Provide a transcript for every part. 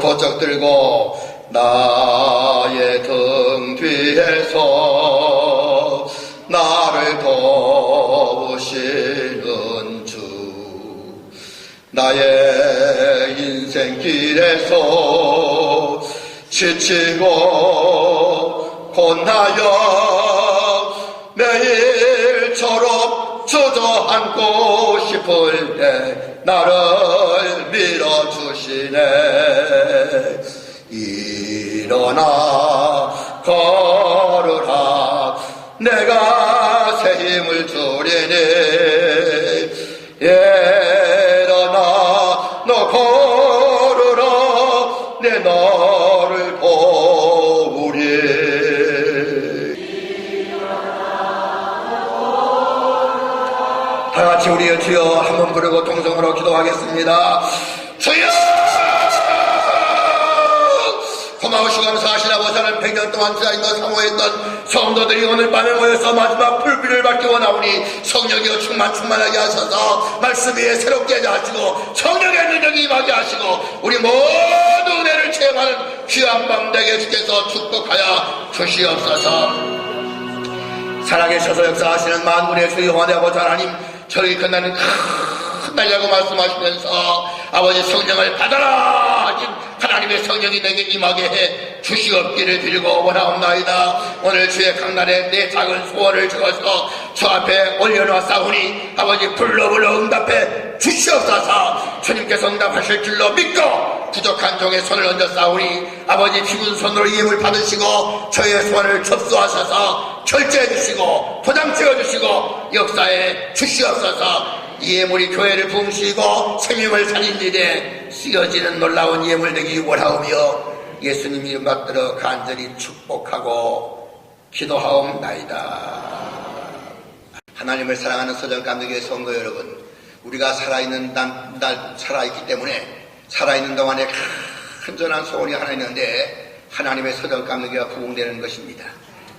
번쩍 들고 나의 등 뒤에서 나를 도우시는 주, 나의 인생길에서 지치고 곤하여 매일처럼 주저앉고 싶을 때 나를 밀어주시네. 일어나 걸으라, 내가 새 힘을 주리니. 일어나 너 걸으라, 내 너를 도우리. 다같이 우리의 주여 한번 부르고 동성으로 기도하겠습니다. 주여! 고마우시고 감사하신 아버지 하나님, 100년 동안 기다리며 사모했던 성도들이 오늘 밤에 모여서 마지막 불빛을 받기 원하오니 성령이여 충만하게 하셔서 말씀 위에 새롭게 하시고 성령의 능력이 임하게 하시고 우리 모두 은혜를 체험하는 귀한 밤 되게 주께서 축복하여 주시옵소서. 살아계셔서 역사하시는 만군의 주 여호와의 아버지 하나님, 저희 끝나는 큰 날이라고 말씀하시면서 아버지 성령을 받아라 하신 하나님의 성령이 내게 임하게 해 주시옵기를 빌고 원하옵나이다. 오늘 주의 강날에 내 작은 소원을 적어서 주 앞에 올려놓았사오니 아버지 불러 응답해 주시옵소서. 주님께서 응답하실 줄로 믿고 부족한 종의 손을 얹었사오니 아버지 피군 손으로 예물 받으시고 저의 소원을 접수하셔서 결제해 주시고 도장 찍어 주시고 역사에 주시옵소서. 이 예물이 교회를 부으시고 생명을 살린 일에 쓰여지는 놀라운 예물 되기 원하오며 예수님 이름 받들어 간절히 축복하고 기도하옵나이다. 하나님을 사랑하는 서정감독의 성도 여러분, 우리가 살아있기 때문에 살아있는 동안에 큰전한 소원이 하나 있는데 하나님의 서정감독이가 부흥되는 것입니다.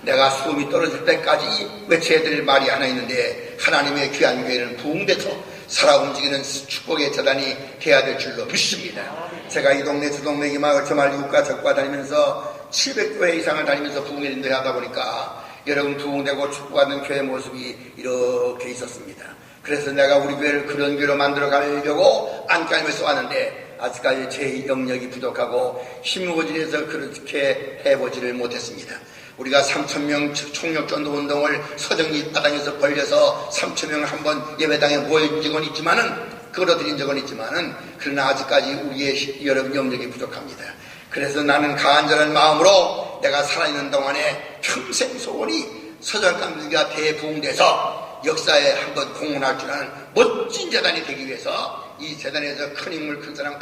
내가 숨이 떨어질 때까지 외쳐야 될 말이 하나 있는데 하나님의 귀한 교회는 부흥돼서 살아 움직이는 축복의 재단이 돼야 될 줄로 믿습니다. 제가 이 동네 저 동네 이 마을 저 마을 이웃과 적과 다니면서 700교회 이상을 다니면서 부흥의 인도를 하다 보니까 여러분 부흥되고 축복하는 교회 모습이 이렇게 있었습니다. 그래서 내가 우리 교회를 그런 교회로 만들어 가려고 안간힘을 써왔는데 아직까지 제 영역이 부족하고 힘무거진해서 그렇게 해보지를 못했습니다. 우리가 3,000명 총력 전도 운동을 서정리 마당에서 벌려서 3,000명 한번 예배당에 모인 적은 있지만은 끌어들인 적은 있지만은 그러나 아직까지 우리의 여러분 영역이 부족합니다. 그래서 나는 간절한 마음으로 내가 살아있는 동안에 평생 소원이 서정감독이가 대부흥돼서 역사에 한번 공헌할 줄 아는 멋진 재단이 되기 위해서 이 재단에서 큰 인물 큰 사람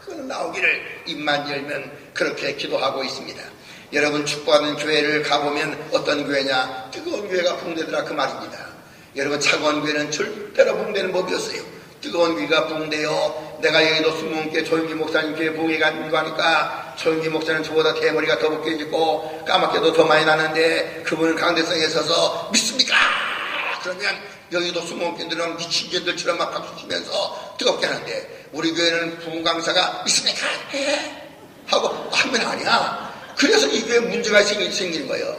큰 나오기를 입만 열면 그렇게 기도하고 있습니다. 여러분 축복하는 교회를 가보면 어떤 교회냐? 뜨거운 교회가 부흥되더라 그 말입니다. 여러분 차가운 교회는 절대로 부흥되는 법이 없어요. 뜨거운 교회가 부흥돼요. 내가 여기도 20개 조영기 목사님 교회 부흥회 간다고 하니까 조영기 목사는 저보다 대머리가 더 벗겨지고 까맣게도 더 많이 나는데 그분은 강대성에 서서 믿습니까? 그러면 여기도 20개들은 미친 개들처럼 막 박수 치면서 뜨겁게 하는데 우리 교회는 부흥 강사가 믿습니까? 하고 하면 아니야. 그래서 이 교회에 문제가 생기는 거예요.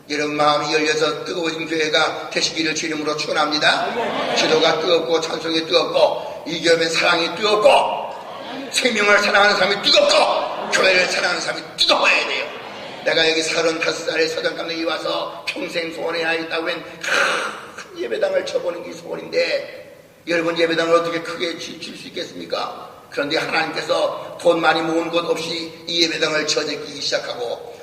여러분 마음이 열려서 뜨거워진 교회가 되시기를 주님으로 축원합니다. 기도가 뜨겁고 찬송이 뜨겁고 이 교회는 사랑이 뜨겁고 생명을 사랑하는 사람이 뜨겁고 교회를 사랑하는 사람이 뜨거워야 돼요. 내가 여기 35살에 서정감독이 와서 평생 소원해야 했다고 한 큰 예배당을 쳐보는 게 소원인데 여러분 예배당을 어떻게 크게 질 수 있겠습니까? 그런데 하나님께서 돈 많이 모은 것 없이 이 예배당을 지어지기 시작하고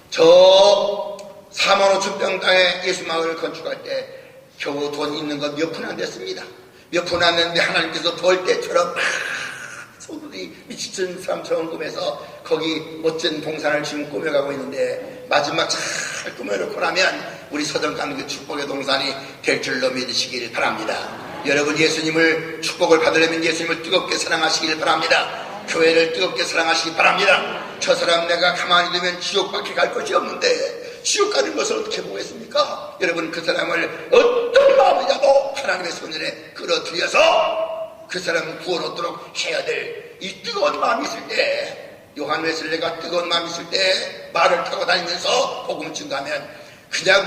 저 4만 5천 평 땅에 예수마을을 건축할 때 겨우 돈 있는 건 몇 푼 안 됐습니다. 몇 푼 안 됐는데 하나님께서 벌 때처럼 소들이 미친 사람처럼 꾸며서 거기 멋진 동산을 지금 꾸며가고 있는데 마지막 잘 꾸며놓고 나면 우리 서정감독의 축복의 동산이 될 줄로 믿으시길 바랍니다. 여러분 예수님을 축복을 받으려면 예수님을 뜨겁게 사랑하시길 바랍니다. 교회를 뜨겁게 사랑하시기 바랍니다. 저 사람 내가 가만히 두면 지옥밖에 갈 것이 없는데 지옥 가는 것을 어떻게 보겠습니까? 여러분 그 사람을 어떤 마음이라도 하나님의 손에 끌어들여서 그 사람을 구원 얻도록 해야 될 이 뜨거운 마음이 있을 때 요한 웨슬레가 뜨거운 마음 있을 때 말을 타고 다니면서 복음 증가하면 그냥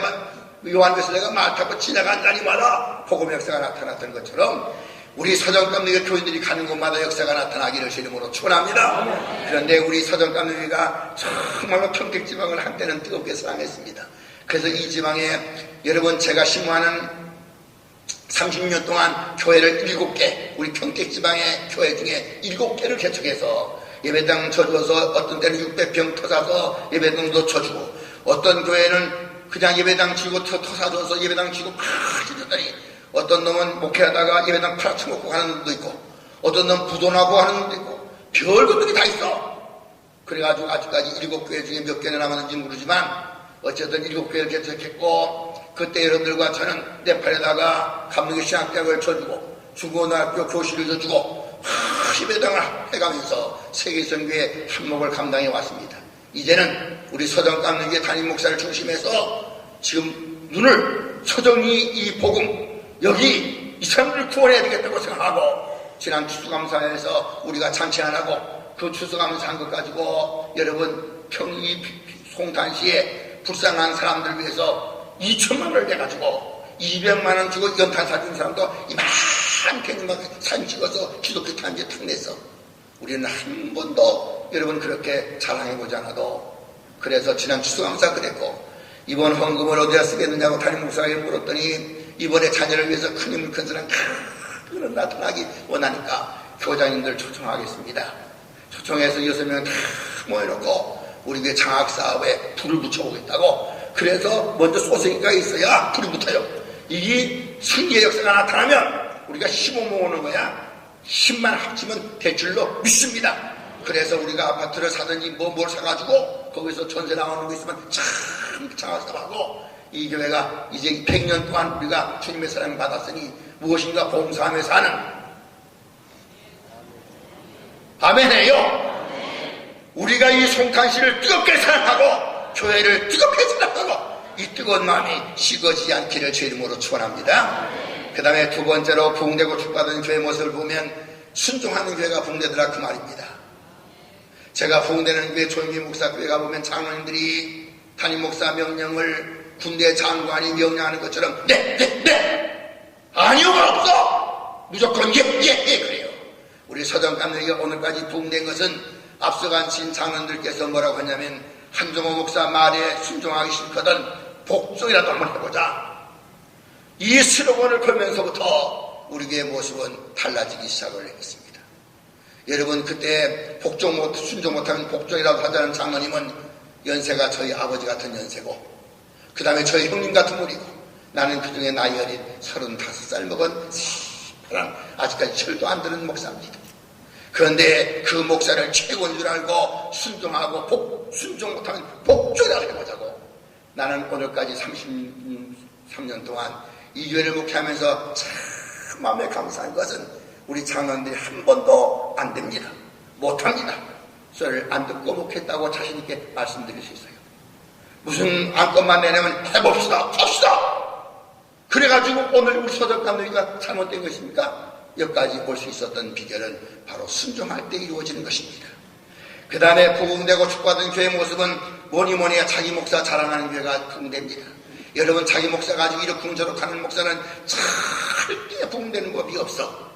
요한 웨슬레가 말 타고 지나간다니 마라 복음 역사가 나타났던 것처럼 우리 서정감리교 교인들이 가는 곳마다 역사가 나타나기를 주님으로 축원합니다. 그런데 우리 서정감리교가 정말로 평택지방을 한때는 뜨겁게 사랑했습니다. 그래서 이 지방에 여러분 제가 신고하는 30년 동안 교회를 7개, 우리 평택지방의 교회 중에 7개를 개척해서 예배당 쳐줘서 어떤 때는 600평 터사서 예배당도 쳐주고 어떤 교회는 그냥 예배당 치고 터사줘서 예배당 치고 막 해줬더니 어떤 놈은 목회하다가 예배당 팔아쳐먹고 가는 놈도 있고 어떤 놈은 부도나고 하는 놈도 있고 별것들이 다 있어. 그래가지고 아직까지 7교회 중에 몇 개나 남았는지 모르지만 어쨌든 7교회를 개척했고 그때 여러분들과 저는 네팔에다가 감리교 신학대학을 쳐주고 중고등학교 교실을 줘주고 예배당을 해가면서 세계선교의 한몫을 감당해 왔습니다. 이제는 우리 서정감리교의 담임 목사를 중심해서 지금 눈을 서정이 이 복음 여기 이 사람들을 구원해야 되겠다고 생각하고 지난 추수감사에서 우리가 잔치 안 하고 그 추수감사 한 것 가지고 여러분 평이 송탄시에 불쌍한 사람들을 위해서 2천만 원을 내가지고 200만 원 주고 연탄 사준 사람도 이만하게 사진 찍어서 기독교 탄지에 탁 냈어. 우리는 한 번도 여러분 그렇게 자랑해보지 않아도 그래서 지난 추수감사 그랬고 이번 헌금을 어디다 쓰겠느냐고 담임 목사에게 물었더니 이번에 자녀를 위해서 큰 힘을 큰 사람 그런 나타나기 원하니까 교장님들 초청하겠습니다. 초청해서 6명 다 모여놓고 우리 교회 장학사업에 불을 붙여보겠다고. 그래서 먼저 소생이가 있어야 불이 붙어요. 이게 승리의 역사가 나타나면 우리가 15 모으는 거야. 10만 합치면 대출로 믿습니다. 그래서 우리가 아파트를 사든지 뭘 사가지고 거기서 전세 나오는 거 있으면 참 장학사업하고 이 교회가 이제 100년 동안 우리가 주님의 사랑을 받았으니 무엇인가 봉사하면서 하는 아멘해요. 우리가 이 송탄시를 뜨겁게 사랑하고 교회를 뜨겁게 사랑하고 이 뜨거운 마음이 식어지지 않기를 주 이름으로 축원합니다. 그 다음에 두 번째로 부흥되고 축복받은 교회 모습을 보면 순종하는 교회가 부흥되더라 그 말입니다. 제가 부흥되는 교회 조영기 목사 교회 가보면 장로님들이 담임 목사 명령을 군대 장관이 명령하는 것처럼 네 아니요가 없어 무조건 예 그래요. 우리 서정감리교가 오늘까지 부흥된 것은 앞서간 신장로님들께서 뭐라고 하냐면 한종호 목사 말에 순종하기 싫거든 복종이라도 한번 해보자 이 슬로건을 걸면서부터 우리 교회의 모습은 달라지기 시작을 했습니다. 여러분 그때 순종 못하면 복종이라도 하자는 장로님은 연세가 저희 아버지 같은 연세고 그 다음에 저희 형님 같은 분이고 나는 그 중에 나이 어린 35살 먹은 새파란 아직까지 철도 안 드는 목사입니다. 그런데 그 목사를 최고인 줄 알고 순종하고 순종 못하면 복종이라도 해보자고 나는 오늘까지 33년 동안 이 교회를 목회하면서 참 마음에 감사한 것은 우리 장로님들이 한 번도 안 됩니다. 못합니다. 소리를 안 듣고 목했다고 자신있게 말씀드릴 수 있어요. 무슨 안건만 내내면 해봅시다. 그래가지고 오늘 우리 서정감리교가 잘못된 것입니까? 여기까지 올 수 있었던 비결은 바로 순종할 때 이루어지는 것입니다. 그 다음에 부흥되고 축복받은 교회 모습은 뭐니뭐니 자기 목사 자랑하는 교회가 부흥됩니다. 여러분 자기 목사 가지고 이렇게 저렇게 하는 목사는 절대 부흥되는 법이 없어.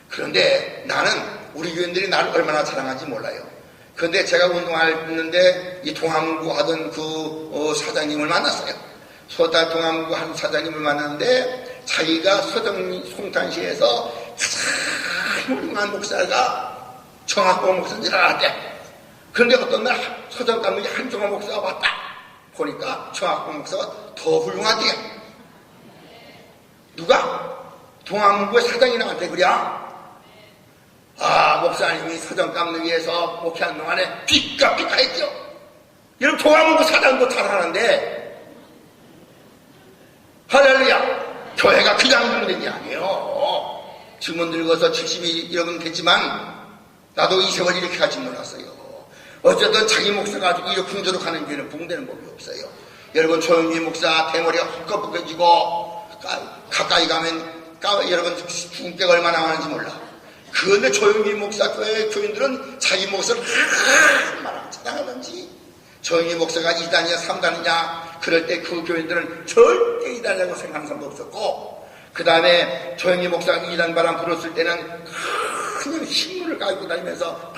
그런데 나는 우리 교인들이 나를 얼마나 자랑하는지 몰라요. 그런데 제가 운동하는데 이 동암구 하던 그 사장님을 만났어요. 소달 동암구 한 사장님을 만났는데 자기가 송탄시에서 가장 훌륭한 목사가 정학봉 목사인 줄 알았대. 그런데 어떤 날 서정감리교 한종호 목사가 왔다. 보니까 정학봉 목사가 더 훌륭하대요. 누가? 동암구의 사장이 나한테 그래. 목사님이 서정감리교에서 목회하는 동안에 삐까삐까 했죠. 여러분 동암구 사장도 잘하는데 할렐루야. 교회가 그냥 부흥된 게 아니에요. 지금은 늙어서 70이 여러분 됐지만 나도 이 세월 이렇게 갈지 몰랐어요. 어쨌든 자기 목사 가지고 이렇게 풍조로 가는 교회는 부흥되는 법이 없어요. 여러분 조영기 목사 대머리가 헛것벗겨지고 가까이 가면 여러분 죽음때가 얼마나 많은지 몰라. 그런데 조영기 목사 교회 교인들은 자기 목사를 얼마나 자랑하는지. 조영기 목사가 2단이냐 3단이냐 그럴 때 그 교인들은 절대 2단이라고 생각하는 사람도 없었고, 그 다음에 조영기 목사가 2단 바람 불었을 때는 그냥 신문을 가지고 다니면서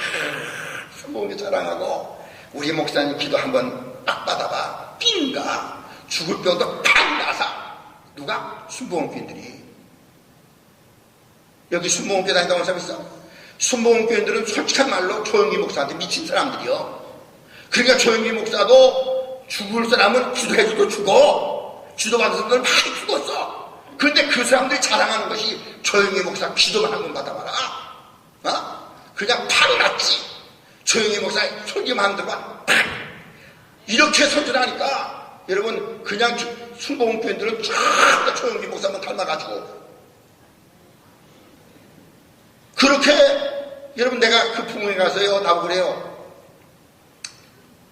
순복음을 자랑하고, 우리 목사님 기도 한번 딱 받아봐. 삥가 죽을 병도 팍 나서. 누가? 순복음교인들이. 여기 순복음교회 다닌다고 하는 사람 있어? 순복음교인들은 솔직한 말로 조영기 목사한테 미친 사람들이요. 그러니까 조영기 목사도 죽을 사람은 기도해줘도 죽어. 기도받은 사람들은 많이 죽었어. 그런데 그 사람들이 자랑하는 것이 조영기 목사 기도만 한 번 받아봐라. 그냥 팍 났지. 조영기 목사 설교만 들어봐. 이렇게 선전을 하니까 여러분 그냥 순복음교인들은 쫙 조영기 목사만 닮아가지고, 그렇게 여러분 내가 그 부흥회 가서요 나보고 그래요.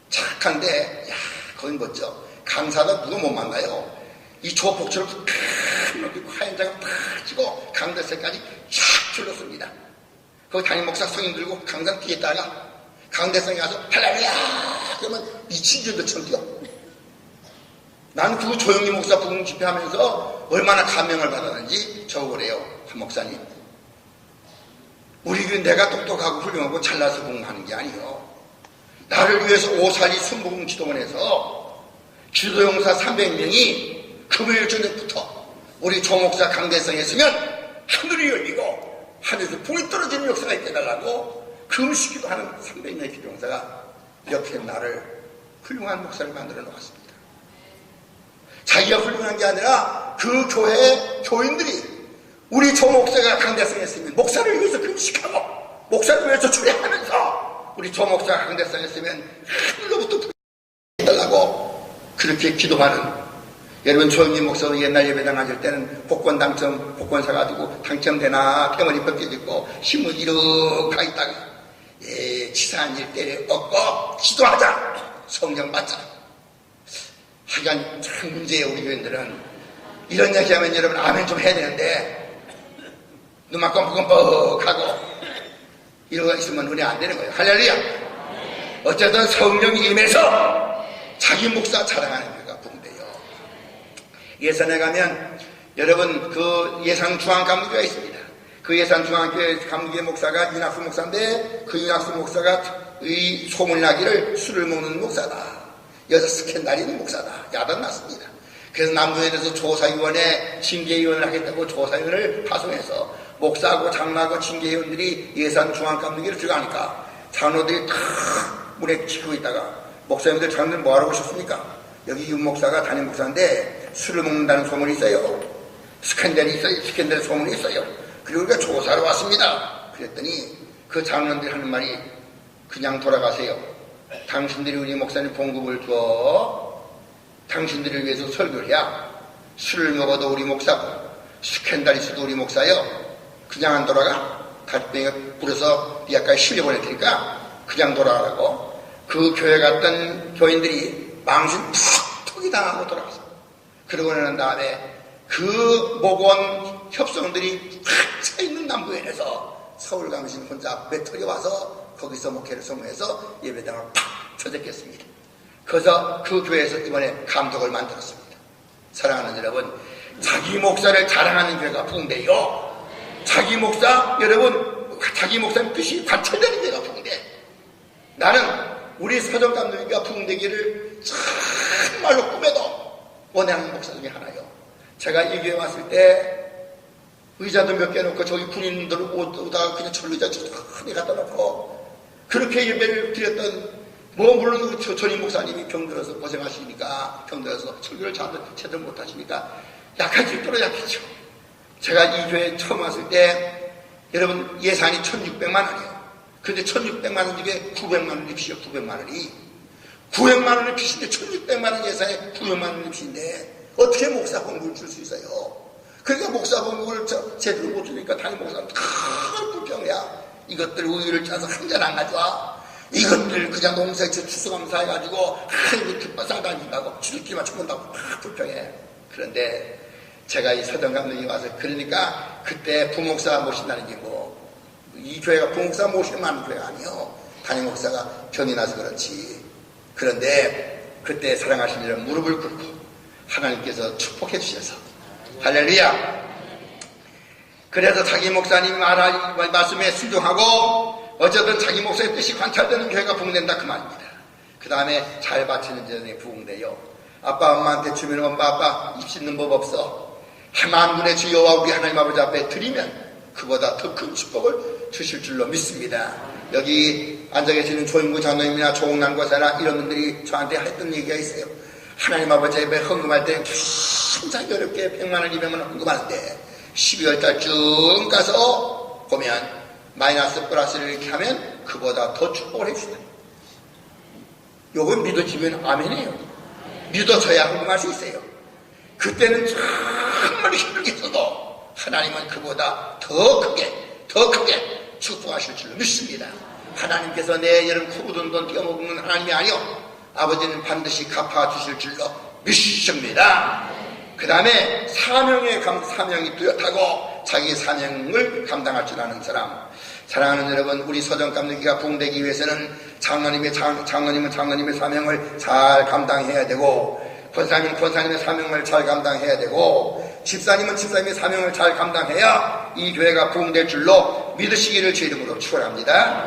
착한데 야 거긴 멋져. 강사도 누가 못 만나요. 이 조폭처럼 이렇게 하얀 장갑 탁 치고 강대상까지 쫙 줄렀습니다. 거기 담임 목사 성인 들고 강당 뒤에다가 강대상에 가서 할렐루야 그러면 미친 줄도처럼 뛰어. 나는 그 조영기 목사 부흥 집회하면서 얼마나 감명을 받았는지 적어보래요. 한 목사님, 우리 교회 내가 똑똑하고 훌륭하고 잘나서 부흥하는 게 아니에요. 나를 위해서 오사리 순복음 기도원에서 기도용사 300명이 금요일 저녁부터 우리 조목사 강대성에 있으면 하늘이 열리고 하늘에서 불이 떨어지는 역사가 있게 해달라고 금식기도 하는 300명의 기도용사가 옆에 나를 훌륭한 목사를 만들어 놓았습니다. 자기가 훌륭한 게 아니라 그 교회 교인들이 우리 조목사가 강대성에 있으면 목사를 위해서 금식하고 목사를 위해서 주례하면서 우리 조목사가 강대성에 있으면 하늘로부터 해달라고 그렇게 기도하는, 여러분 조영기 목사도 옛날 예배당 앉을 때는 복권 당첨, 복권 사가지고 당첨되나 패머리 벗겨지고 신문 이렇게 가 있다가 치사한 일 때려 얻고 기도하자, 성령 받자. 하여간 참 문제예요. 우리 교인들은 이런 얘기하면 여러분 아멘 좀 해야 되는데 눈만 껌뻑껌뻑하고 이러고 있으면 은혜 안 되는 거예요. 할렐루야. 어쨌든 성령이 임해서 자기 목사 자랑하는 교회가 부흥돼요. 예산에 가면 여러분 그 예산중앙감리교회가 있습니다. 그 예산중앙교회 감리교회 목사가 윤학수 목사인데 그 윤학수 목사가 이 소문나기를 술을 먹는 목사다, 여자 스캔들이 있는 목사다, 야단 났습니다. 그래서 남부에서 조사위원회 징계위원을 하겠다고 조사위원을 파송해서 목사하고 장로하고 징계위원들이 예산중앙감리교회를 들어가니까 장로들이 탁 문에 지키고 있다가 목사님들 장로들 뭐하러 오셨습니까? 여기 윤 목사가 담임 목사인데 술을 먹는다는 소문이 있어요. 스캔들이 있어요. 스캔들 소문이 있어요. 그리고 우리가 조사로 왔습니다. 그랬더니 그 장로들이 하는 말이 그냥 돌아가세요. 당신들이 우리 목사님 봉급을 줘 당신들을 위해서 설교를 해야 술을 먹어도 우리 목사고 스캔들리스도 우리 목사요. 그냥 안 돌아가? 달병에 불어서 니아까지 실려 보낼 테니까 그냥 돌아가라고 그 교회 갔던 교인들이 망신 툭툭이 당하고 돌아갔어. 그러고 난 다음에 그 목원 협성들이 탁 차있는 남부현에서 서울 감신 혼자 배터리 와서 거기서 목회를 소모해서 예배당을 팍 조직했습니다. 그래서 그 교회에서 이번에 감독을 만들었습니다. 사랑하는 여러분, 자기 목사를 자랑하는 교회가 부흥돼요. 자기 목사, 여러분, 자기 목사님 뜻이 관철되는 교회가 부흥돼. 나는 우리 서정 감독님과 부흥되기를 정말로 꿈에도 원하는 목사 중에 하나요. 제가 이 교회 왔을 때 의자도 몇 개 놓고 저기 군인들 오다가 그냥 철의자 크게 갖다 놓고 그렇게 예배를 드렸던, 물론 그 전임 목사님이 병들어서 고생하시니까 병들어서 설교를 제대로 못하시니까 약하지 또로 약했죠. 제가 이 교회에 처음 왔을 때 여러분 예산이 1,600만 원이에요. 근데 1,600만 원 중에 900만 원이 빚이요. 900만 원이 900만 원이 빚인데 1,600만 원 예산에 900만 원이 빚인데 어떻게 목사 봉급을 줄 수 있어요? 그러니까 목사 봉급을 제대로 못 주니까 담임 목사는 큰 불평이야. 이것들 우유를 짜서 한 잔 안 가져와. 이것들 그냥 농사에 추수감사 해가지고 이거 뒷바상 다닌다고 지들끼리만 쳐본다고 불평해. 그런데 제가 이 서정 감독이 와서 그러니까 그때 부목사 모신다는 게 뭐 이 교회가 부목사 모시는 많은 교회가 아니요. 담임 목사가 병이 나서 그렇지. 그런데 그때 사랑하신 이는 무릎을 꿇고 하나님께서 축복해 주셔서 할렐루야. 그래서 자기 목사님 말씀에 순종하고 어쨌든 자기 목사의 뜻이 관찰되는 교회가 부흥된다 그 말입니다. 그 다음에 잘 바치는 자들이 부흥돼요. 아빠 엄마한테 주면 엄마 아빠 입 씻는 법 없어. 만군의 주 여호와 우리 하나님 아버지 앞에 드리면 그보다 더 큰 축복을 주실 줄로 믿습니다. 여기 앉아 계시는 조인구 장로님이나 조홍남 권사나 이런 분들이 저한테 했던 얘기가 있어요. 하나님 아버지 앞에 헌금할 때 항상 어렵게 100만원 200만원 헌금하는데 12월 달쯤 가서 보면 마이너스 플러스를 이렇게 하면 그보다 더 축복을 해주신다. 요건 믿어지면 아멘이에요. 믿어져야 헌금할 수 있어요. 그때는 정말 힘들겠어도 하나님은 그보다 더 크게 축복하실 줄로 믿습니다. 하나님께서 내 여름 코묻은 돈 떼어먹는 하나님이 아니요 아버지는 반드시 갚아주실 줄로 믿습니다. 그 다음에 사명이 뚜렷하고 자기 사명을 감당할 줄 아는 사람. 사랑하는 여러분, 우리 서정감리기가 부흥되기 위해서는 장로님은 장로님의 사명을 잘 감당해야 되고, 권사님은 권사님의 사명을 잘 감당해야 되고, 집사님은 집사님의 사명을 잘 감당해야 이 교회가 부흥될 줄로 믿으시기를 주 이름으로 축원합니다.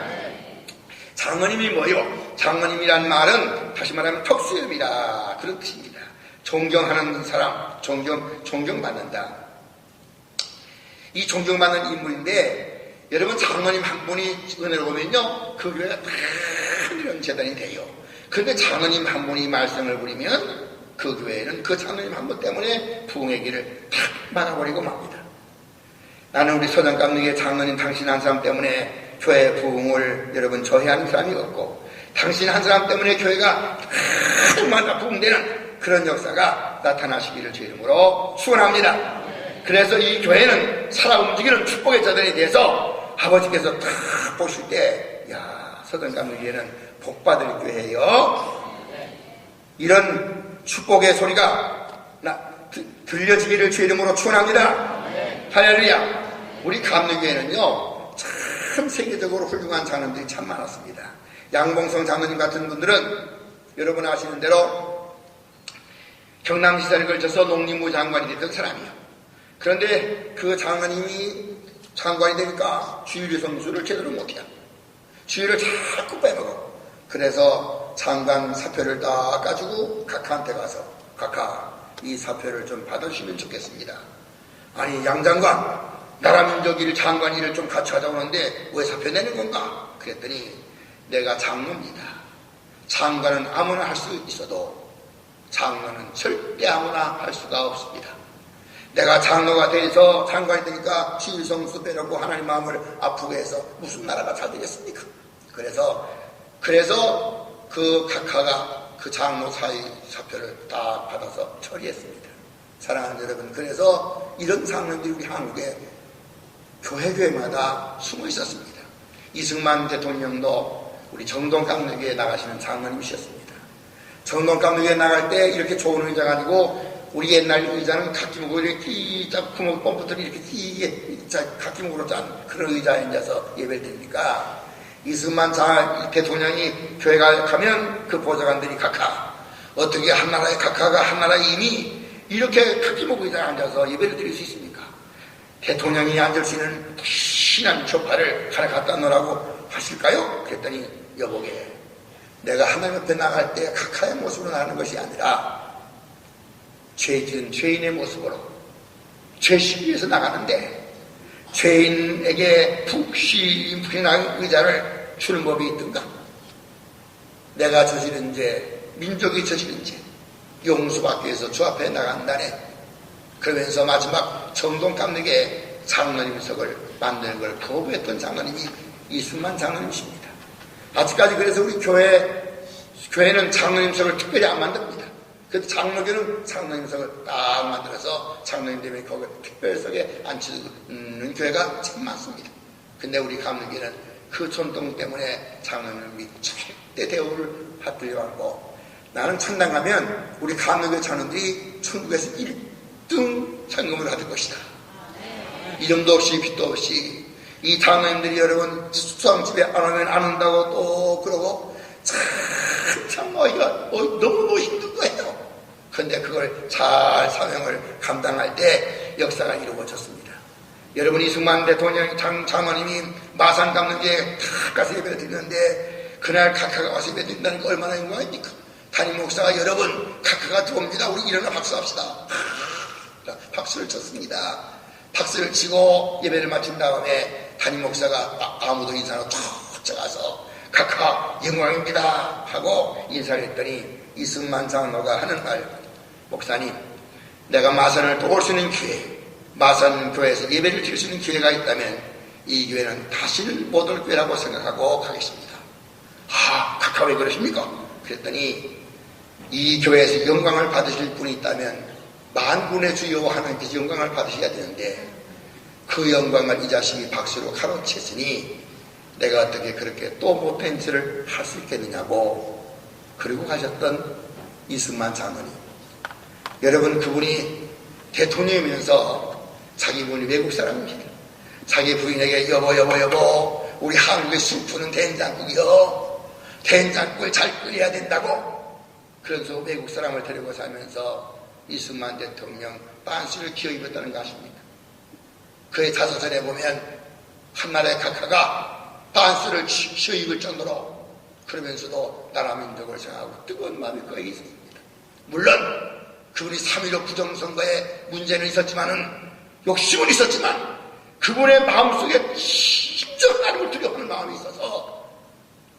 장로님이 뭐요? 장로님이란 말은 다시 말하면 턱수염이라 그런 뜻입니다. 존경하는 사람, 존경받는다. 이 존경받는 인물인데 여러분 장로님 한 분이 은혜를 보면요 그 교회가 다 이런 재단이 돼요. 그런데 장로님 한 분이 말씀을 부리면 그 교회는 그 장로님 한 분 때문에 부흥의 길을 탁 막아버리고 맙니다. 나는 우리 서정감리교회 장로님 당신 한 사람 때문에 교회 부흥을 여러분 저해하는 사람이 없고 당신 한 사람 때문에 교회가 얼마나 부흥되는 그런 역사가 나타나시기를 주 이름으로 축원합니다. 그래서 이 교회는 살아 움직이는 축복의 자들에 대해서 아버지께서 딱 보실 때, 야, 서정감리교회는 복받을 교회예요. 이런 축복의 소리가 들려지기를 주 이름으로 축원합니다. 할렐루야. 우리 감리교회는요, 참 세계적으로 훌륭한 장로님들이 참 많았습니다. 양봉성 장로님 같은 분들은 여러분 아시는 대로 경남지사를 걸쳐서 농림부 장관이 됐던 사람이에요. 그런데 그 장관님이 장관이 되니까 주의료 성수를 제대로 못해요. 주의를 자꾸 빼먹어. 그래서 장관 사표를 딱 가지고 각하한테 가서 각하 이 사표를 좀 받으시면 좋겠습니다. 아니 양 장관 나라 민족 일 장관 일을 좀 같이 하자고 하는데 왜 사표 내는 건가? 그랬더니 내가 장로입니다. 장관은 아무나 할 수 있어도 장로는 절대 아무나 할 수가 없습니다. 내가 장로가 돼서 장관이 되니까 지일성수 빼려고 하나님 마음을 아프게 해서 무슨 나라가 잘 되겠습니까? 그래서 그 각하가 그 장로 사표를 다 받아서 처리했습니다. 사랑하는 여러분, 그래서 이런 장로들이 우리 한국에 교회마다 숨어 있었습니다. 이승만 대통령도 우리 정동감리교회에 나가시는 장로님이셨습니다. 정동감리교회에 나갈 때 이렇게 좋은 의자가 아니고 우리 옛날 의자는 각기목으로 이렇게 구멍 펌프들이 이렇게 띠게 각기목으로 짠 그런 의자에 앉아서 예배를 드리니까 이승만 대통령이 교회 가면 그 보좌관들이 각하 어떻게 한 나라의 각하가 한 나라의 임이 이렇게 각기목 의자에 앉아서 예배를 드릴 수 있습니까? 대통령이 앉을 수 있는 신한 조파를 하나 갖다 놓으라고 하실까요? 그랬더니 여보게 내가 하나님 앞에 나갈 때 각하의 모습으로 나가는 것이 아니라 죄 지은 죄인의 모습으로 죄식 위해서 나가는데 죄인에게 푹신푹신한 의자를 주는 법이 있던가? 내가 저지른 죄, 민족이 저지른 죄 용서받기 위해서 주 앞에 나간다네. 그러면서 마지막 정동감리교회 장로님석을 만드는 걸 거부했던 장로님이 이승만 장로님이십니다. 아직까지 그래서 우리 교회는 장로님석을 특별히 안 만듭니다. 그래서 장로교는 장로님석을 딱 만들어서 장로님 때문에 거기 특별석에 앉히는 교회가 참 많습니다. 근데 우리 감리교는 그 전통 때문에 장로님이 절대 대우를 받으려고 하고 나는 천당 가면 우리 감리교 장로들이 천국에서 1등 상금을 받을 것이다. 이름도 없이 빛도 없이 이 장로님들이 여러분 수상집에 안 오면 안 온다고 또 그러고 참 너무 힘든 거예요. 그런데 그걸 잘 사명을 감당할 때 역사가 이루어졌습니다. 여러분 이승만 대통령 장로님이 마산 감리교에 다 가서 예배를 드리는데 그날 각하가 와서 예배 드린다는 거 얼마나 영광입니까? 담임 목사가 여러분 각하가 들어옵니다. 우리 일어나 박수합시다. 박수를 쳤습니다. 박수를 치고 예배를 마친 다음에 담임 목사가 아무도 인사로 툭 쳐가서 각하 영광입니다 하고 인사를 했더니 이승만 장로가 하는 말, 목사님 내가 마산을 도울 수 있는 기회, 마산 교회에서 예배를 드릴 수 있는 기회가 있다면 이 교회는 다시는 못 올 교회라고 생각하고 가겠습니다. 각하 왜 그러십니까? 그랬더니 이 교회에서 영광을 받으실 분이 있다면 만군의 주여 하나님께서 영광을 받으셔야 되는데 그 영광을 이 자식이 박수로 가로챘으니 내가 어떻게 그렇게 또 못된 짓을 할 수 있겠느냐고 그리고 가셨던 이승만 장로님. 여러분 그분이 대통령이면서 자기 분이 외국 사람입니다. 자기 부인에게 여보 우리 한국의 수프는 된장국이요. 된장국을 잘 끓여야 된다고. 그래서 외국 사람을 데리고 살면서 이승만 대통령 빤스를 기어 입었다는 거 아십니까? 그의 자서전에 보면 한나라의 각하가 빤스를 기어 입을 정도로 그러면서도 나라 민족을 생각하고 뜨거운 마음이 그에게 있었습니다. 물론 그분이 3.15 부정선거에 문제는 있었지만은 욕심은 있었지만 그분의 마음속에 진짜 하나님을 두려워하는 마음이 있어서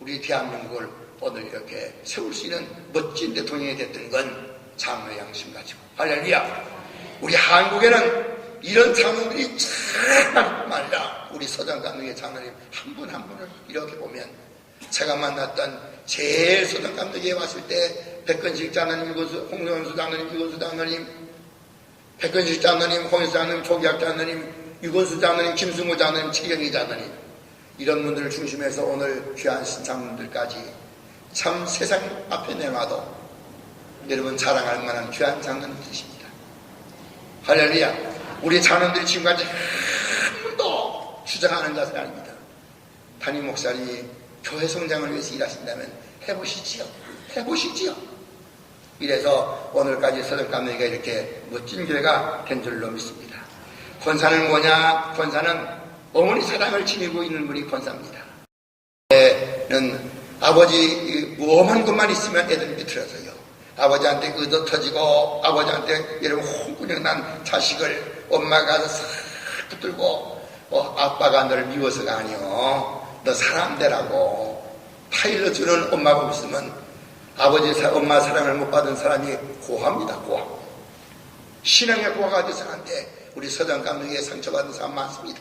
우리 대한민국을 오늘 이렇게 세울 수 있는 멋진 대통령이 됐던 건 장로의 양심 가지고. 할렐루야. 우리 한국에는 이런 장로들이 참 아니라 우리 서정감독의 장로님 한 분 한 분을 이렇게 보면 제가 만났던 제일 서정감독에 왔을 때 백건식 장로님, 홍선수 장로님, 유건수 장로님, 백건식 장로님, 홍선수 장로님, 조기학 장로님, 유건수 장로님, 김승우 장로님, 최경희 장로님 이런 분들을 중심해서 오늘 귀한 신장님들까지 참 세상 앞에 내놔도 여러분 자랑할 만한 귀한 장로님들이십니다. 할렐루야. 우리 장로님들이 지금까지 한 번도 주장하는 것은 아닙니다. 담임 목사님이 교회 성장을 위해서 일하신다면 해보시지요. 이래서 오늘까지 서정감리가 이렇게 멋진 교회가 된 줄로 믿습니다. 권사는 뭐냐? 권사는 어머니 사랑을 지니고 있는 분이 권사입니다. 는 아버지 뭐만 것만 있으면 애들이 비틀어져요. 아버지한테 의도 터지고 아버지한테 여러분 홍군형 난 자식을 엄마가 싹 붙들고 아빠가 너를 미워서가 아니요 너 사람대라고 파일러주는 엄마가 없으면 엄마 사랑을 못 받은 사람이 고아입니다. 고아. 신앙의 고아가 돼서 안 돼. 우리 서정감독에 상처받은 사람 많습니다.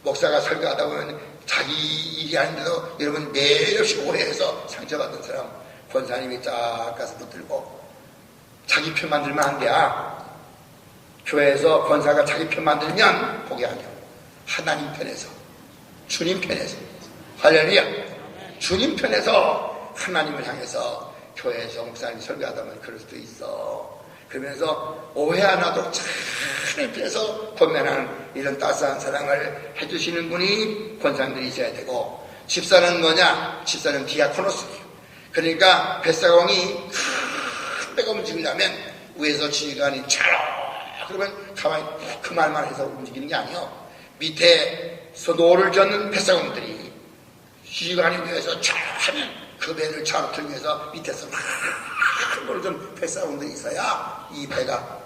목사가 설교하다 보면 자기 일이 아닌데도 여러분 매일 없이 오해해서 상처받은 사람 권사님이 쫙 가서 붙들고 자기 편 만들면 안 돼. 교회에서 권사가 자기 편 만들면 포기하죠. 하나님 편에서 주님 편에서 할렐루야. 주님 편에서 하나님을 향해서 교회에서 목사님이 설교하다 보면 그럴 수도 있어. 그러면서 오해 안 하도록 하나님 편에서 권면하는 이런 따스한 사랑을 해주시는 분이 권사님들이 있어야 되고 집사는 뭐냐? 집사는 디아코노스예요. 그러니까 뱃사공이 배가 움직이려면 위에서 지휘관이 촤라 그러면 가만히 그 말만 해서 움직이는 게 아니요. 밑에서 노를 젓는 뱃사공들이 지휘관이 위에서 촤 하면 그 배를 차로 틀기 위해서 밑에서 막 노를 젓는 뱃사공들이 있어야 이 배가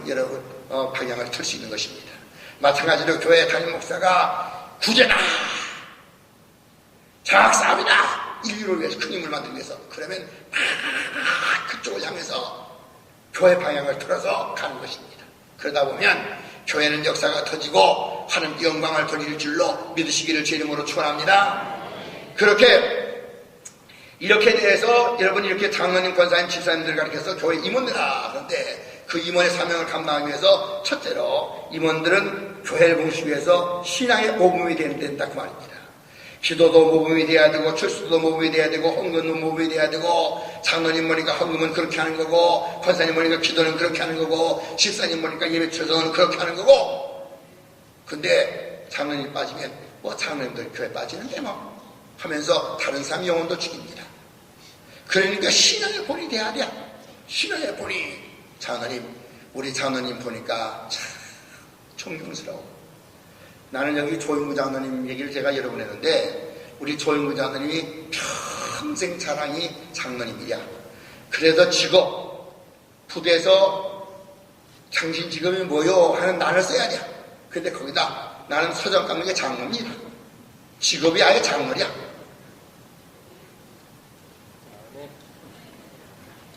여러분 방향을 틀 수 있는 것입니다. 마찬가지로 교회 담임 목사가 구제나 장학사업이나 인류를 위해서 큰 힘을 만들기 위해서 그러면 그쪽을 향해서 교회 방향을 틀어서 가는 것입니다. 그러다 보면 교회는 역사가 터지고 하나님께 영광을 돌릴 줄로 믿으시기를 제 이름으로 축원합니다. 이렇게 대해서 여러분 이렇게 장로님, 권사님, 집사님들 가르쳐서 교회 임원들아. 그런데 그 임원의 사명을 감당하기 위해서 첫째로 임원들은 교회를 봉시기 위해서 신앙의 모범이 된다 그 말입니다. 기도도 모범이 돼야 되고 출수도 모범이 돼야 되고 헌금도 모범이 돼야 되고 장로님 보니까 헌금은 그렇게 하는 거고 권사님 보니까 기도는 그렇게 하는 거고 집사님 보니까 예배 처소는 그렇게 하는 거고 근데 장로님 빠지면 뭐 장로님들 교회 빠지는데 뭐 하면서 다른 사람 영혼도 죽입니다. 그러니까 신앙의 본이 돼야 돼. 신앙의 본이. 장로님, 우리 장로님 보니까 참 존경스러워. 나는 여기 조인구 장로님 얘기를 제가 여러 번 했는데 우리 조인구 장로님이 평생 자랑이 장로님이야. 그래서 직업, 부대에서 당신 직업이 뭐요? 하는 난을 써야 돼. 근데 거기다 나는 서점 깎는 게 장로입니다. 직업이 아예 장로야.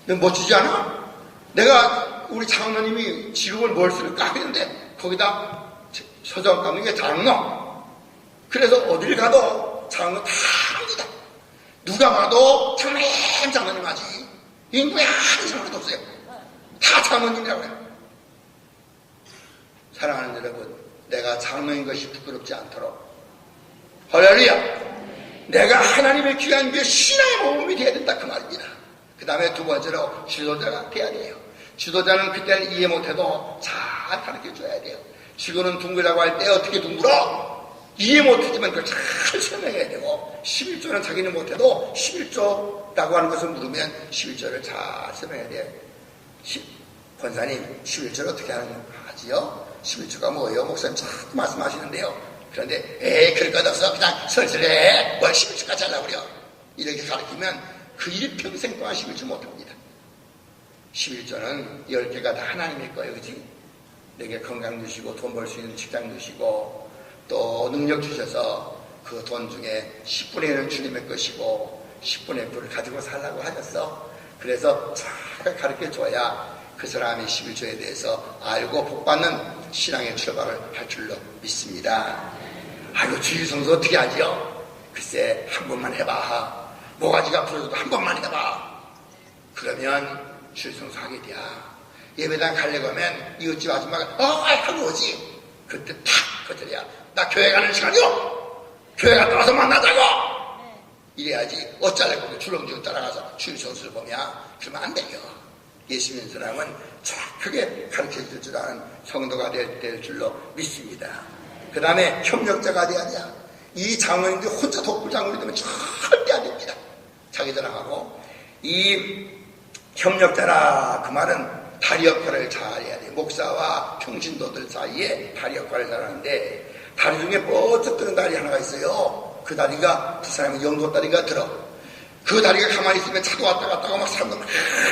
멋지지 않아? 내가 우리 장로님이 직업을 뭘 쓸까 했는데 거기다 서점 깎는 게 장로. 그래서 어딜 가도 장로 다 합니다. 누가 봐도 장로님 하지. 인구에 한 사람도 없어요. 다 장로님이라고 해요. 사랑하는 여러분, 내가 장로인 것이 부끄럽지 않도록 할렐루야. 내가 하나님의 귀한 그 신앙의 모범이 되어야 된다 그 말입니다. 그 다음에 두 번째로 지도자가 돼야 돼요. 지도자는 그때는 이해 못해도 잘 가르쳐줘야 돼요. 지구는 둥그라고 할 때 어떻게 둥글어? 이해 못하지만 그걸 잘 설명해야 되고 11조는 자기는 못해도 11조라고 하는 것을 물으면 11조를 잘 설명해야 돼요. 권사님 11조를 어떻게 하지요? 11조가 뭐예요? 목사님 자꾸 말씀하시는데요. 그런데 에이 그럴 것 없어 그냥 설설해 뭘 11조까지 하려고 그래요. 이렇게 가르치면 그 일이 평생 동안 11조 못합니다. 11조는 10개가 다 하나님의 거예요. 그치? 내게 건강 주시고 돈 벌 수 있는 직장 주시고 또 능력 주셔서 그 돈 중에 10분의 1은 주님의 것이고 10분의 1을 가지고 살라고 하셨어. 그래서 잘 가르쳐줘야 그 사람이 11조에 대해서 알고 복받는 신앙의 출발을 할 줄로 믿습니다. 아이고 주일성수 어떻게 하지요? 글쎄 한 번만 해봐. 모가지가 부러져도 한 번만 해봐. 그러면 주일성수 하게 돼. 예배당 가려고 하면 이웃집 아줌마가 하고 오지. 그때 탁 거절이야. 나 교회 가는 시간이요. 교회 갔다 와서 만나자고. 이래야지. 어쩌려고 줄렁줄렁 따라가서 주일성수를 보면 그러면 안 돼요. 예수 믿는 사람은 정확하게 가르쳐줄 줄 아는 성도가 될 줄로 믿습니다. 그 다음에 협력자가 돼야 돼. 이 장로님들이 혼자 독불 장로이 되면 절대 안 됩니다. 자기 자랑하고. 이 협력자라 그 말은 다리 역할을 잘 해야 돼. 목사와 평신도들 사이에 다리 역할을 잘 하는데 다리 중에 뻗쩍 뜨는 다리 하나가 있어요. 그 다리가 그 사람의 영도다리가 들어. 그 다리가 가만히 있으면 차도 왔다 갔다 하고 막 사람도 막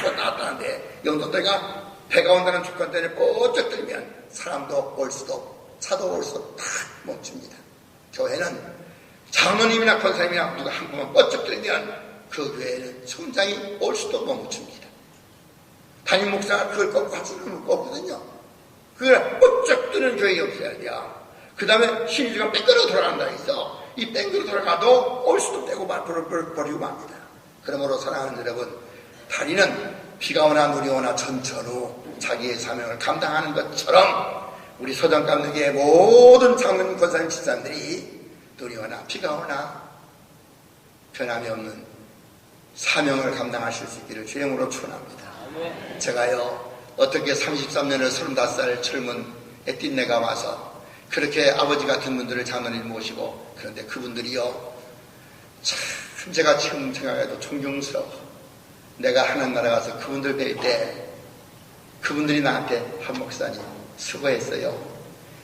왔다 갔다 하는데 영도다리가 배가 온다는 조건 때문에 뻗쩍 들면 사람도 올 수도 차도 올 수도 탁 멈춥니다. 교회는 장로님이나 권사님이나 누가 한 번만 뻗쩍 들면 그 교회는 성장이 올 수도 멈춥니다. 담임 목사가 그걸 꺾고 하시는 거 없거든요. 그걸 뻗쩍 뜨는 교회가 없어야 돼요. 그 다음에 신의주가 뺑그러 돌아간다 해서 이 뺑그러 돌아가도 올 수도 빼고 버리고 맙니다. 그러므로 사랑하는 여러분, 다리는 비가 오나 눈이 오나 전천후 자기의 사명을 감당하는 것처럼 우리 서정감독의 모든 장로님 권사님 집사님들이 눈이 오나 비가 오나 변함이 없는 사명을 감당하실 수 있기를 주님으로 축원합니다. 제가요 어떻게 33년을 35살 젊은 애띠내가 와서 그렇게 아버지 같은 분들을 장로님 모시고 그런데 그분들이요 참 제가 지금 생각해도 존경스러워. 내가 하나님 나라 가서 그분들 뵐 때 그분들이 나한테 한 목사님 수고했어요.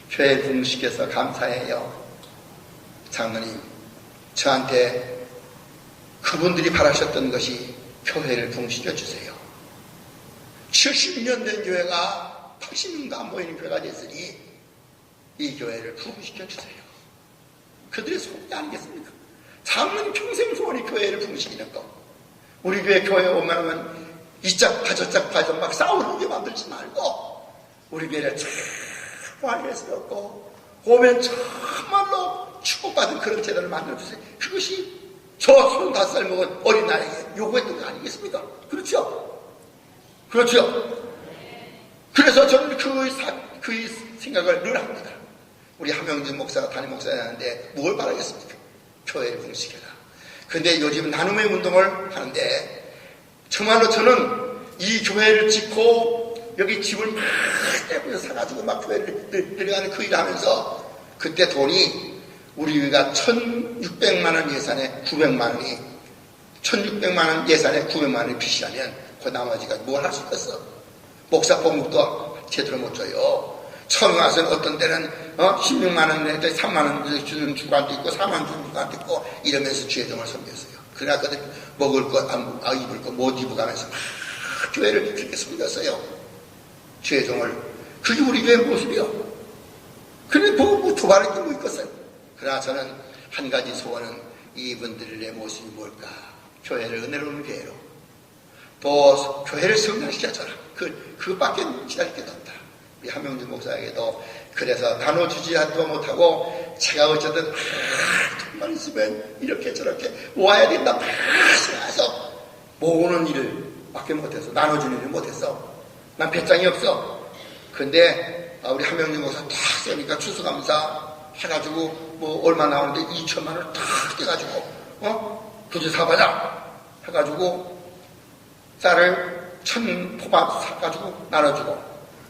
교회 부흥시켜서 감사해요. 장로님 저한테 그분들이 바라셨던 것이 교회를 부흥시켜 주세요. 70년 된 교회가 80년도 안 보이는 교회가 됐으니 이 교회를 부흥시켜 주세요. 그들의 소원이 아니겠습니까? 장로님 평생 소원이 교회를 부흥시키는 거. 우리 교회에 오면 이짝 파저짝 파저 막 싸우는 게 만들지 말고 우리 교회를 참 활기스럽고 오면 정말로 축복받은 그런 제도를 만들어주세요. 그것이 저 35살 먹은 어린 나이에 요구했던 거 아니겠습니까? 그렇죠? 그렇죠? 그래서 저는 그 생각을 늘 합니다. 우리 함영진 목사가 담임 목사였는데 뭘 바라겠습니까? 교회를 부흥시켜라. 근데 요즘 나눔의 운동을 하는데 정말로 저는 이 교회를 짓고 여기 집을 막 떼고서 사가지고 막 교회를 들어가는 그 일을 하면서 그때 돈이 우리가 1,600만 원 예산에 900만 원이 1,600만 원 예산에 900만 원이 빚이라면 그 나머지가 뭘 할 수 있겠어? 목사 봉급도 제대로 못 줘요. 처음 와서는 어떤 때는 16만 원에 3만 원 주는 주간도 있고 4만 원 주는 주간도 있고 이러면서 주회종을 섬겼어요. 그러나 그들 먹을 것, 입을 것 못 입고 가면서 막 교회를 그렇게 섬겼어요. 주회종을. 그게 우리 교회 모습이요. 그래 뭐 도발을 끼고 있겠어요. 그러나 저는 한 가지 소원은 이분들의 모습이 뭘까? 교회를 은혜로운 교회로 또 교회를 성장시켜줘라. 그밖에 기다릴 게 없다. 우리 한명준 목사에게도 그래서 나눠주지도 못하고 제가 어쨌든 돈만 있으면 이렇게 저렇게 모아야 된다 막 생각해서 모으는 일을 밖에 못해서 나눠주는 일을 못했어. 난 배짱이 없어. 근데 우리 한명준 목사 딱 세니까 추수감사 해가지고 뭐 얼마 나오는데 2천만 원을 딱 떼가지고 교재 사바자 해가지고 쌀을 1,000포밥 사가지고 나눠주고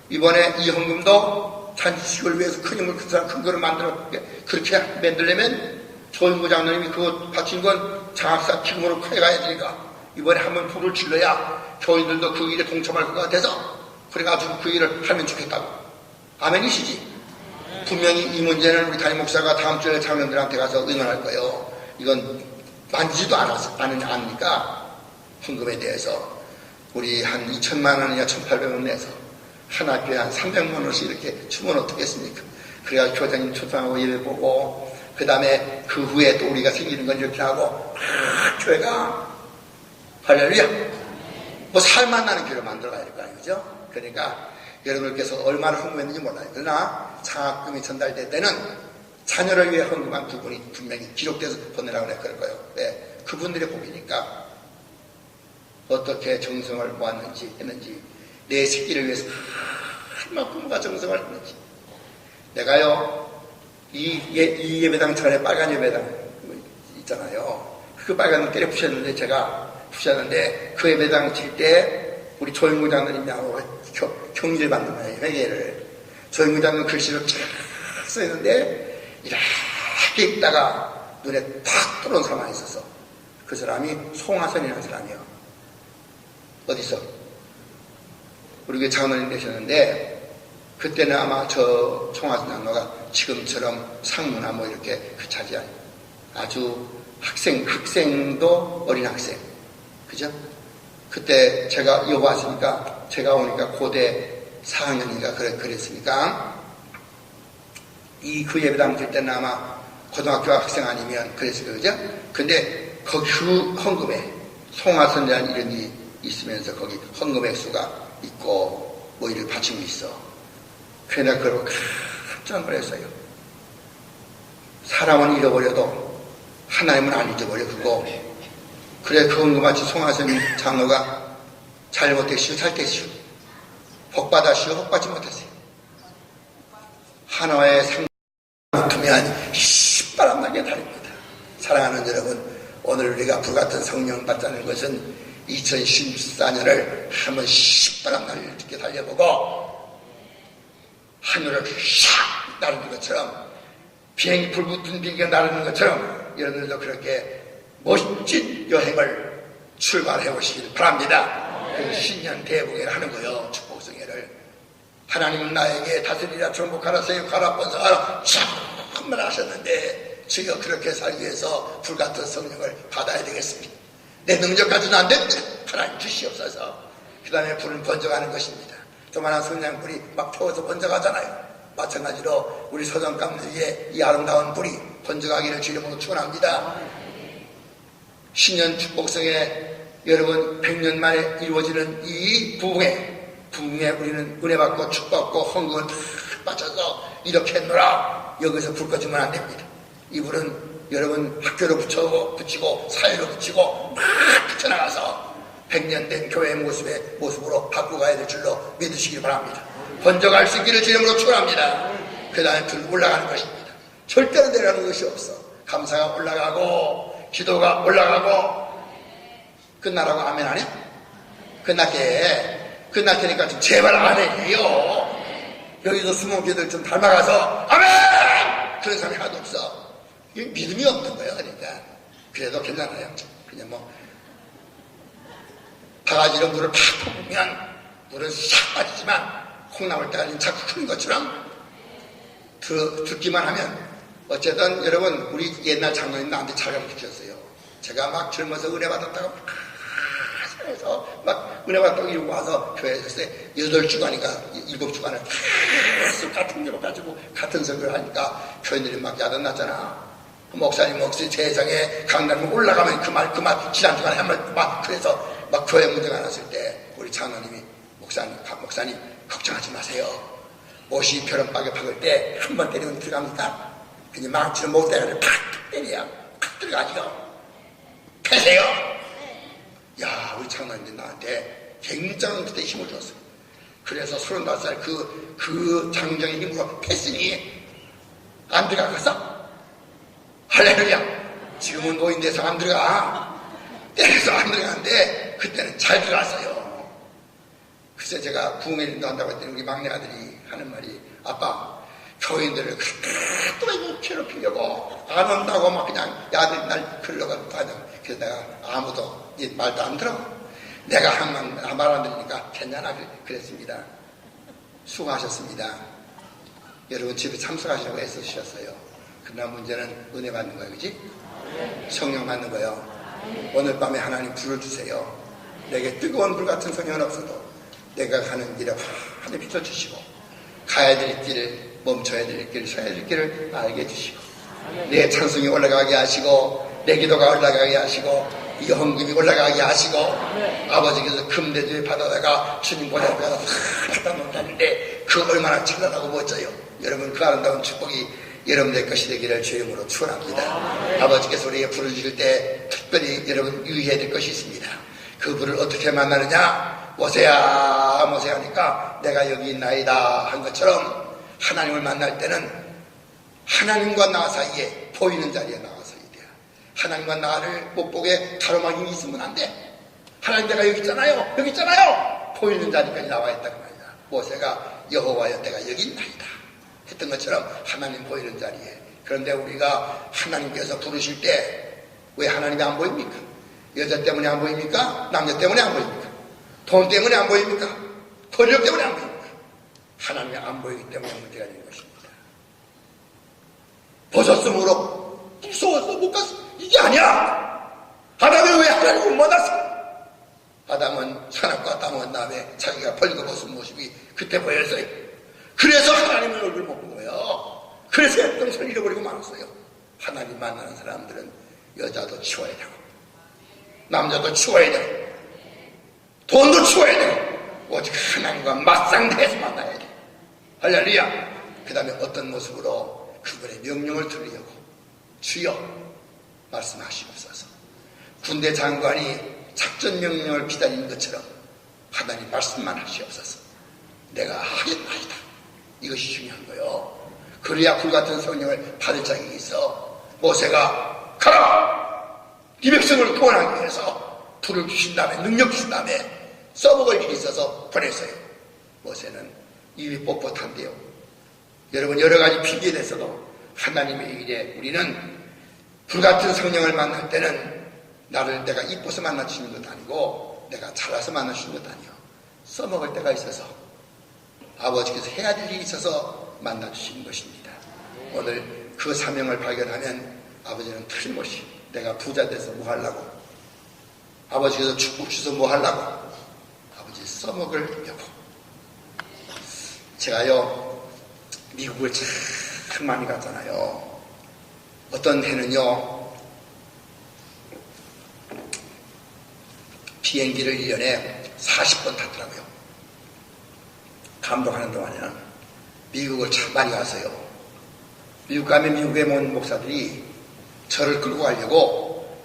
이번에 이 헌금도 잔치식을 위해서 큰 힘을 큰 거를 만들어 그렇게 만들려면 조인구 장로님이 그거 바친 건 장학사 기금으로 해가야 되니까 이번에 한번 불을 질러야 교인들도 그 일에 동참할 것 같아서 그래가지고 그 일을 하면 좋겠다고. 아멘이시지? 분명히 이 문제는 우리 담임 목사가 다음 주에 장로님들한테 가서 의논할 거예요. 이건 만지지도 않으니까 헌금에 대해서 우리 한 2천만 원이나 1,800원 내서 한 학교에 한 300만 원씩 이렇게 주면 어떻겠습니까? 그래야 교장님 초청하고 예배 보고 그 다음에 그 후에 또 우리가 생기는 건 이렇게 하고 교회가 할렐루야 뭐 살만 나는 교회를 만들어가야 될 거 아니에요. 그죠? 그러니까 여러분께서 얼마나 헌금했는지 몰라요. 그러나 장학금이 전달될 때는 자녀를 위해 헌금한 부분이 분명히 기록돼서 보내라고 그럴 거예요. 네, 그분들의 복이니까 어떻게 정성을 모았는지 했는지 내 새끼를 위해서 얼마큼가 정성을 했는지 내가요 이 예배당 전에 빨간 예배당 있잖아요. 그 빨간 을 때려 부셨는데 제가 부셨는데 그 예배당 칠 때 우리 조인구 장로님하고 경리를 받는 거예요. 회계를. 조인구 장로님 글씨로 쫙 써있는데 이렇게 읽다가 눈에 탁 들어온 사람이 있었어. 그 사람이 송하선이라는 사람이에요. 어디서? 우리 교회 장로님 되셨는데 그때는 아마 저 송하선 장로가 지금처럼 상무나 뭐 이렇게 그 차지한 아주 학생도 어린 학생. 그죠? 그때 제가 여기 왔으니까 제가 오니까 고대 4학년인가 그랬으니까 그 예배당 들 때는 아마 고등학교 학생 아니면 그랬을 거죠. 근데 거기 그 헌금에 송하선이라는 이름이 있으면서 거기 헌금 액수가 있고 뭐 이렇게 받침이 있어. 그래서 그러고 깜짝 놀랐어요. 사람은 잃어버려도 하나님은 안 잊어버려 그거. 그래 그 헌금같이 송하선 장로가 잘못했시오 잘됐시오 복받았시오 복받지 못했어요. 하나의 상품 붙으면 시바람나게 다릅니다. 사랑하는 여러분, 오늘 우리가 불같은 성령 받자는 것은 2014년을 한번 시바람나게 이렇게 달려보고 하늘을 샥 나르는 것처럼 비행기 불 붙은 비행기가 나르는 것처럼 여러분들도 그렇게 멋진 여행을 출발해 보시길 바랍니다. 그 신년 대복회를 하는 거요. 축복성회를. 하나님은 나에게 다스리라 정복하라 세육하라 번성하라 정말 하셨는데 주여 그렇게 살기 위해서 불같은 성령을 받아야 되겠습니다. 내 능력 가지고는 안 됩니다. 하나님 주시옵소서. 그 다음에 불은 번져가는 것입니다. 조만한 성냥불이 막 태워서 번져가잖아요. 마찬가지로 우리 소정강들의 이 아름다운 불이 번져가기를 주님으로 축원합니다. 신년 축복성에 여러분 100년 만에 이루어지는 이 부흥에 우리는 은혜 받고 축복받고 헌금을 다 바쳐서 이렇게 했노라. 여기서 불 꺼지면 안 됩니다. 이 불은 여러분 학교로 붙이고 사회로 붙이고 막 붙여나가서 100년 된 교회의 모습으로 바꾸고 가야 될 줄로 믿으시기 바랍니다. 번져갈 수 있기를 주님으로 축원합니다. 그 다음에 불 올라가는 것입니다. 절대로 내려가는 것이 없어. 감사가 올라가고 기도가 올라가고 끝나라고 아멘 안 해? 끝날 테니까 좀 제발 안 해요. 여기서 수목교들 좀 닮아가서 아멘! 그런 사람이 하나도 없어. 믿음이 없는 거예요. 그러니까 그래도 괜찮아요. 그냥 뭐 바가지로 물을 팍 퍼부으면 물은 싹 빠지지만 콩나물 때가 자꾸 크는 것처럼 듣기만 하면 어쨌든 여러분 우리 옛날 장로님 나한테 잘 가르치셨어요. 제가 막 젊어서 은혜 받았다가 해서 막 은혜 받았다고 이러고 와서 교회에 있었어요. 8주간인가 7주간을 계속 같은 거 가지고 같은 설교를 하니까 교인들이 막 야단났잖아. 목사님 혹시 세상에 강단에 올라가면 그 말 지난주간에 한 말 막 그래서 막 교회 문제가 났을 때 우리 장로님이 목사님 걱정하지 마세요. 옷이 벼랑박에 박을 때 한 번 때리면 들어갑니다. 그냥 망치는 못 때려요. 팍 때려야 팍 들어가죠. 패세요. 야, 우리 장로님이 나한테 굉장히 그때 힘을 줬어요. 그래서 35살 그 장정의 힘으로 패으니 안 들어가겠어? 할렐루야. 지금은 노인돼서 안 들어가. 때려서 안 들어가는데 그때는 잘 들어갔어요. 글쎄 제가 부흥회도 한다고 했더니 우리 막내 아들이 하는 말이 아빠 교인들을 또 괴롭히려고 안 온다고 막 그냥 야들 날 걸러가고 다녀. 그래서 내가 아무도 말도 안 들어. 내가 항상 말 안 들으니까 괜찮아 그랬습니다. 수고하셨습니다. 여러분 집에 참석하시라고 애쓰셨어요. 그러나 문제는 은혜 받는 거예요. 그지? 성령 받는 거예요. 오늘 밤에 하나님 불을 주세요. 내게 뜨거운 불 같은 성령은 없어도 내가 가는 길에 하늘 비춰주시고 가야 될 길을 멈춰야 될 길을 서야 될 길을 알게 해주시고 내 찬송이 올라가게 하시고 내 기도가 올라가게 하시고 이 헌금이 올라가게 하시고 아버지께서 금대접에 받아다가 주님 보내다가 갖다 놓는다는데 그 얼마나 찬란하고 멋져요. 여러분 그 아름다운 축복이 여러분의 것이 되기를 주임으로 축원합니다. 아버지께서 우리에게 불을 주실 때 특별히 여러분 유의해야 될 것이 있습니다. 그 불을 어떻게 만나느냐? 모세야 모세야 하니까 내가 여기 있나이다 한 것처럼 하나님을 만날 때는 하나님과 나 사이에 보이는 자리에 나와서야 돼요. 하나님과 나를 못 보게 가로막이 있으면 안 돼. 하나님 내가 여기 있잖아요. 여기 있잖아요. 보이는 자리까지 나와 있다 그 말이야. 모세가 여호와여 내가 여기 있나이다 했던 것처럼 하나님 보이는 자리에. 그런데 우리가 하나님께서 부르실 때 왜 하나님이 안 보입니까? 여자 때문에 안 보입니까? 남자 때문에 안 보입니까? 돈 때문에 안 보입니까? 권력 때문에 안 보입니까? 하나님이 안 보이기 때문에 문제가 되는 것입니다. 보셨으므로 무서워서 못 갔어. 이게 아니야. 아담이 왜 하나님을 못 왔어? 아담은 산악과 땅은 다음에 자기가 벌거벗은 모습이 그때 보였어요. 그래서 하나님의 얼굴을 못 본 거예요. 그래서 영성을 잃어버리고 말았어요. 하나님 만나는 사람들은 여자도 치워야 되고 남자도 치워야 되고 돈도 치워야 되고 오직 하나님과 맞상대해서 만나야 돼. 할렐루야. 그 다음에 어떤 모습으로 그분의 명령을 들으려고 주여 말씀하시옵소서. 군대 장관이 작전 명령을 기다리는 것처럼 하나님 말씀만 하시옵소서. 내가 하겠나이다. 이것이 중요한 거예요. 그래야 불같은 성령을 받을 자격이 있어. 모세가 가라! 네 백성을 구원하기 위해서 불을 주신 다음에 능력 주신 다음에 써먹을 일이 있어서 보냈어요. 모세는 입이 뻣뻣한데요. 여러분 여러 가지 핑계에 대해서도 하나님의 일에 우리는 불같은 성령을 만날 때는 나를 내가 이뻐서 만나주시는 것도 아니고 내가 잘나서 만나주시는 것도 아니요. 써먹을 때가 있어서 아버지께서 해야 될 일이 있어서 만나주시는 것입니다. 오늘 그 사명을 발견하면 아버지는 틀림없이 내가 부자 돼서 뭐 하려고 아버지께서 축복 주셔서 뭐 하려고 아버지 써먹으려고. 제가요 미국을 참 많이 갔잖아요. 어떤 해는요 비행기를 1년에 40번 탔더라고요. 감독하는 동안에는 미국을 참 많이 갔어요. 미국 가면 미국에 온 목사들이 저를 끌고 가려고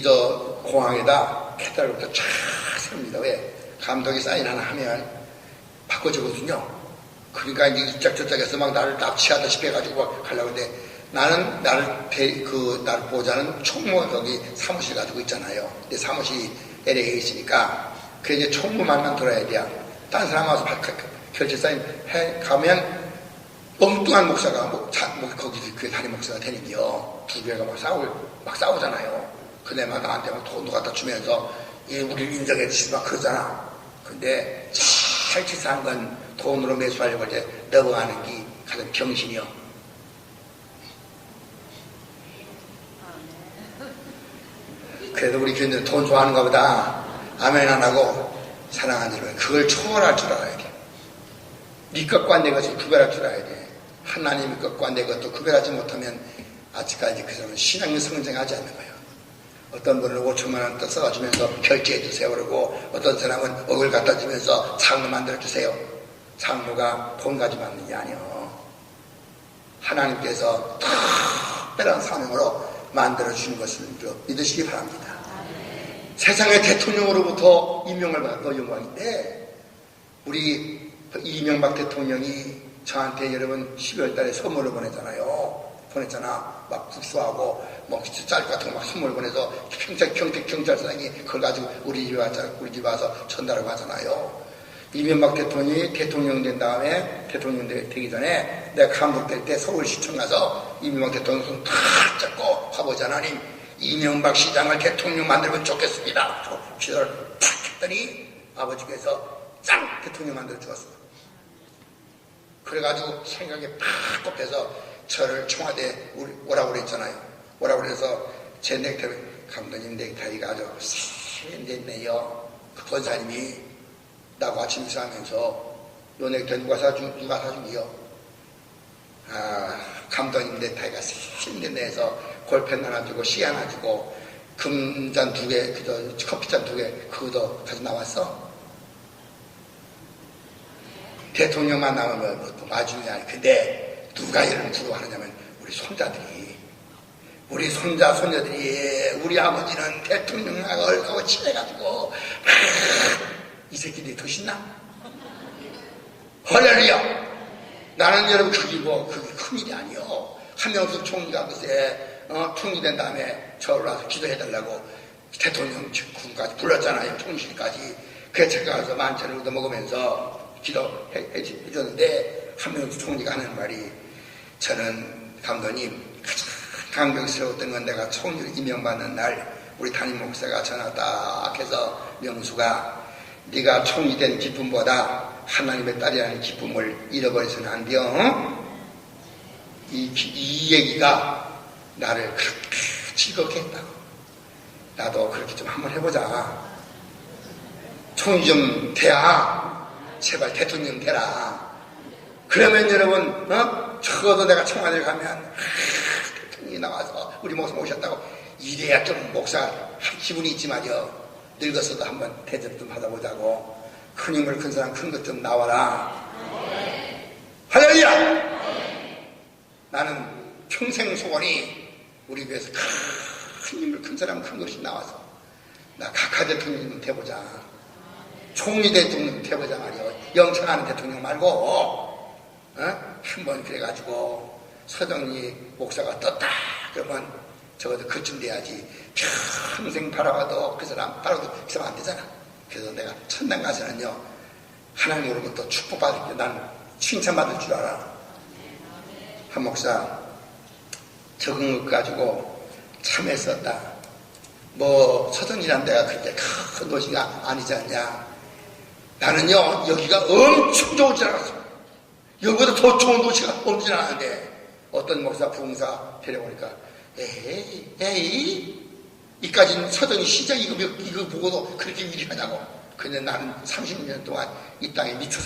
저 공항에다 캐탈로그를 쫙 세웁니다. 왜? 감독이 사인 하나 하면 바꿔주거든요. 그러니까 이제 이짝저짝해서 막 나를 납치하다시피 해가지고 가려고 하는데 나는 나를 보자는 총무 거기 사무실 가지고 있잖아요. 근데 사무실이 LA에 있으니까 그 이제 총무만만 들어야 돼요. 다른 사람 와서 결제 사인 해 가면 엉뚱한 목사가 거기 교회 담임 목사가 되는데요. 두 교회가 막 싸우잖아요. 그네만 나한테 막 돈도 갖다 주면서 우리를 인정해 주시고 막 그러잖아. 근데 잘 치사한 건 돈으로 매수하려고 이제 넘어가는 게 가장 병신이요. 그래도 우리 교인들은 돈 좋아하는가 보다. 아멘 안 하고 사랑하는 여러분, 그걸 초월할 줄 알아야 돼. 네 것과 내 것을 구별할 줄 알아야 돼. 하나님의 것과 내 것도 구별하지 못하면 아직까지 그 사람은 신앙이 성장하지 않는 거예요. 어떤 분은 5천만 원 써주면서 결제해 주세요 그러고, 어떤 사람은 억을 갖다 주면서 장로 만들어 주세요. 장로가 돈 가지고 만드는 게 아니에요. 하나님께서 특별한 사명으로 만들어 주는 것을 믿으시기 바랍니다. 세상의 대통령으로부터 임명을 받고 영광인데, 우리 이명박 대통령이 저한테 여러분 12월 달에 선물을 보냈잖아. 막 국수하고 뭐 짤 같은 거 막 선물 보내서 경찰서장이 그걸 가지고 우리 집 와서 전달하고 하잖아요. 이명박 대통령이 대통령 된 다음에, 대통령 되기 전에 내가 감독될 때 서울시청 가서 이명박 대통령 손 탁 잡고 가보자. 하나님, 이명박 시장을 대통령 만들면 좋겠습니다. 기도를 탁 했더니 아버지께서 짱! 대통령 만들어 주었어요. 그래가지고 생각에 팍 꼽혀서 저를 청와대에 오라고 그랬잖아요. 오라고 그래서 제 넥타이, 감독님 넥타이가 아주 세련됐네요. 그 권사님이 나하고 아침 인사하면서 요 넥타이 누가 사준이요? 감독님 넥타이가 세련됐네 해서 골펜 하나 주고 시 하나 주고 금잔 2개, 커피잔 2개 그거도 가지고 나왔어. 대통령만 나오면 뭐 마중이 아니. 근데 누가 이런 부러워하느냐면 우리 손자들이, 우리 손자 손녀들이, 우리 아버지는 대통령하고 얼굴하고 친해가지고 이 새끼들이 더 신나? 할렐루야. 나는 여러분 그게 큰 일이 아니요. 한명숙 총리가 글쎄 총리 된 다음에 저를 와서 기도해달라고 대통령 군까지 불렀잖아요. 총실까지. 그래서 제가 가서 만찬을 얻어먹으면서 기도해줬는데 한명숙 총리가 하는 말이, 저는 감독님 가장 감격스러웠던 건 내가 총리로 임명받는 날 우리 담임 목사가 전화 딱 해서, 명수가 네가 총리 된 기쁨보다 하나님의 딸이라는 기쁨을 잃어버려서는 안 돼요. 어? 이 얘기가 나를 그렇게 즐겁게 했다고. 나도 그렇게 좀 한번 해보자. 총리 좀 돼야, 제발 대통령 되라. 그러면 여러분, 적어도 내가 청와대를 가면 대통령이 나와서 우리 목사 모셨다고 이래야 좀 목사 할 기분이 있지만요, 늙었어도 한번 대접 좀 받아보자고. 큰 인물, 큰 사람, 큰 것 좀 나와라. 할렐루야. 나는 평생 소원이 우리 교회에서 큰 인물, 큰 사람, 큰 것이 나와서 나 각하 대통령 좀 돼보자. 총리 대통령 돼보자 말이요. 영창하는 대통령 말고, 한번 그래가지고 서정리 목사가 떴다 그러면 적어도 그쯤 돼야지. 평생 바라봐도 그 사람 안 되잖아. 그래서 내가 천당 가서는요, 하나님으로부터 축복받을 때 난 칭찬받을 줄 알아. 한 목사 적은 것 가지고 참 애썼다. 뭐 서정리란 데가 그렇게 큰 도시가 아니지 않냐. 나는요, 여기가 엄청 좋을 줄 알았어. 여기보다 더 좋은 도시가 없진 않은데, 어떤 목사 부흥사 데려오니까 에이 이까지는 서정리 시장 이거 보고도 그렇게 위리하냐고. 근데 나는 30년 동안 이 땅에 미쳐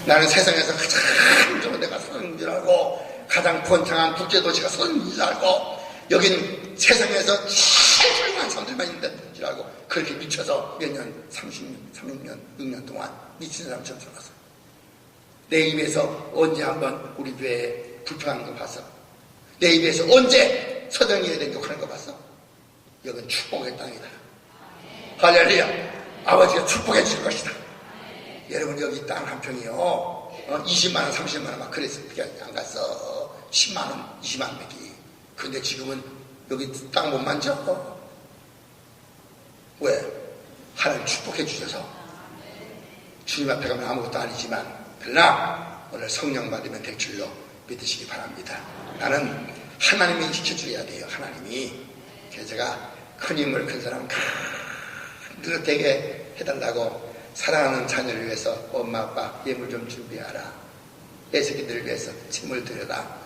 나는 세상에서 가장 좋은 데가 서정리인 줄 알고, 가장 번창한 국제도시가 서정리인 줄 알고, 여긴 세상에서 제일 훌륭한 사람들만 있는 줄 알고 그렇게 미쳐서 몇 년, 36년, 6년 동안 미친 사람처럼 살았어. 내 입에서 언제 한번 우리 교회에 불평하는 거 봤어? 내 입에서 언제 서정리에 대한 욕하는 거 봤어? 여긴 축복의 땅이다. 할렐루야. 아버지가 축복해 줄 것이다. 여러분, 여기 땅 한 평이요, 20만원, 30만원 막 그랬어. 그게 안 갔어. 10만원, 20만원 밖에. 근데 지금은 여기 땅 못 만져? 왜? 하나님 축복해 주셔서. 주님 앞에 가면 아무것도 아니지만, 그러나 오늘 성령 받으면 될 줄로 믿으시기 바랍니다. 나는 하나님이 지켜줘야 돼요. 하나님이. 그래서 제가 큰 인물, 큰 사람 그렇게 해달라고 사랑하는 자녀를 위해서 엄마 아빠 예물 좀 준비하라. 애새끼들을 위해서 짐을 드려라.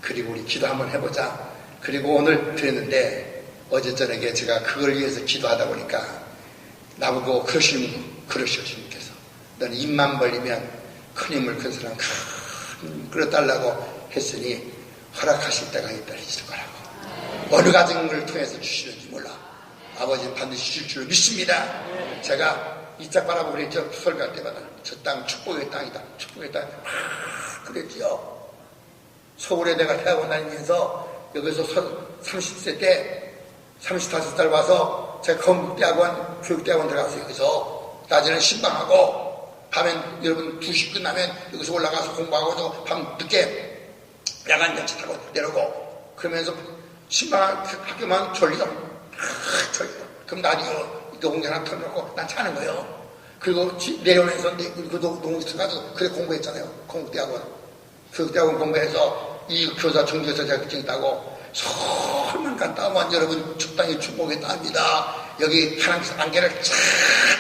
그리고 우리 기도 한번 해보자. 그리고 오늘 드렸는데 어제 저녁에 제가 그걸 위해서 기도하다 보니까 나보고 그러시오 주님께서 너는 입만 벌리면 큰 인물 큰 사람 큰 끌어달라고 했으니 허락하실 때가 있을 거라고. 어느 가정을 통해서 주시는지 몰라. 아버지는 반드시 주실 줄 믿습니다. 제가 이 짝 바라보고 그랬죠. 설교할 때마다 저 땅 축복의 땅이다. 축복의 땅. 그랬지요. 서울에 내가 대학원 다니면서 여기서 30세 때 35살 와서 제가 건국대학원 교육대학원 들어가서 여기서 낮에는 신방하고 밤엔 여러분 2시 끝나면 여기서 올라가서 공부하고 밤 늦게 야간 열차 타고 내려오고 그러면서 신방 학교만 졸리죠. 그럼 나디오 공장 하나 털어놓고 난 차는 거예요. 그리고 내려오면서 그 농구터 가서 그래 공부했잖아요. 건국대학원 교육대학원 공부해서 이 교사 정교사 자격증 따고 설만 따면 여러분 적당히 축복의 땅입니다. 여기 하나님께서 안개를 쫙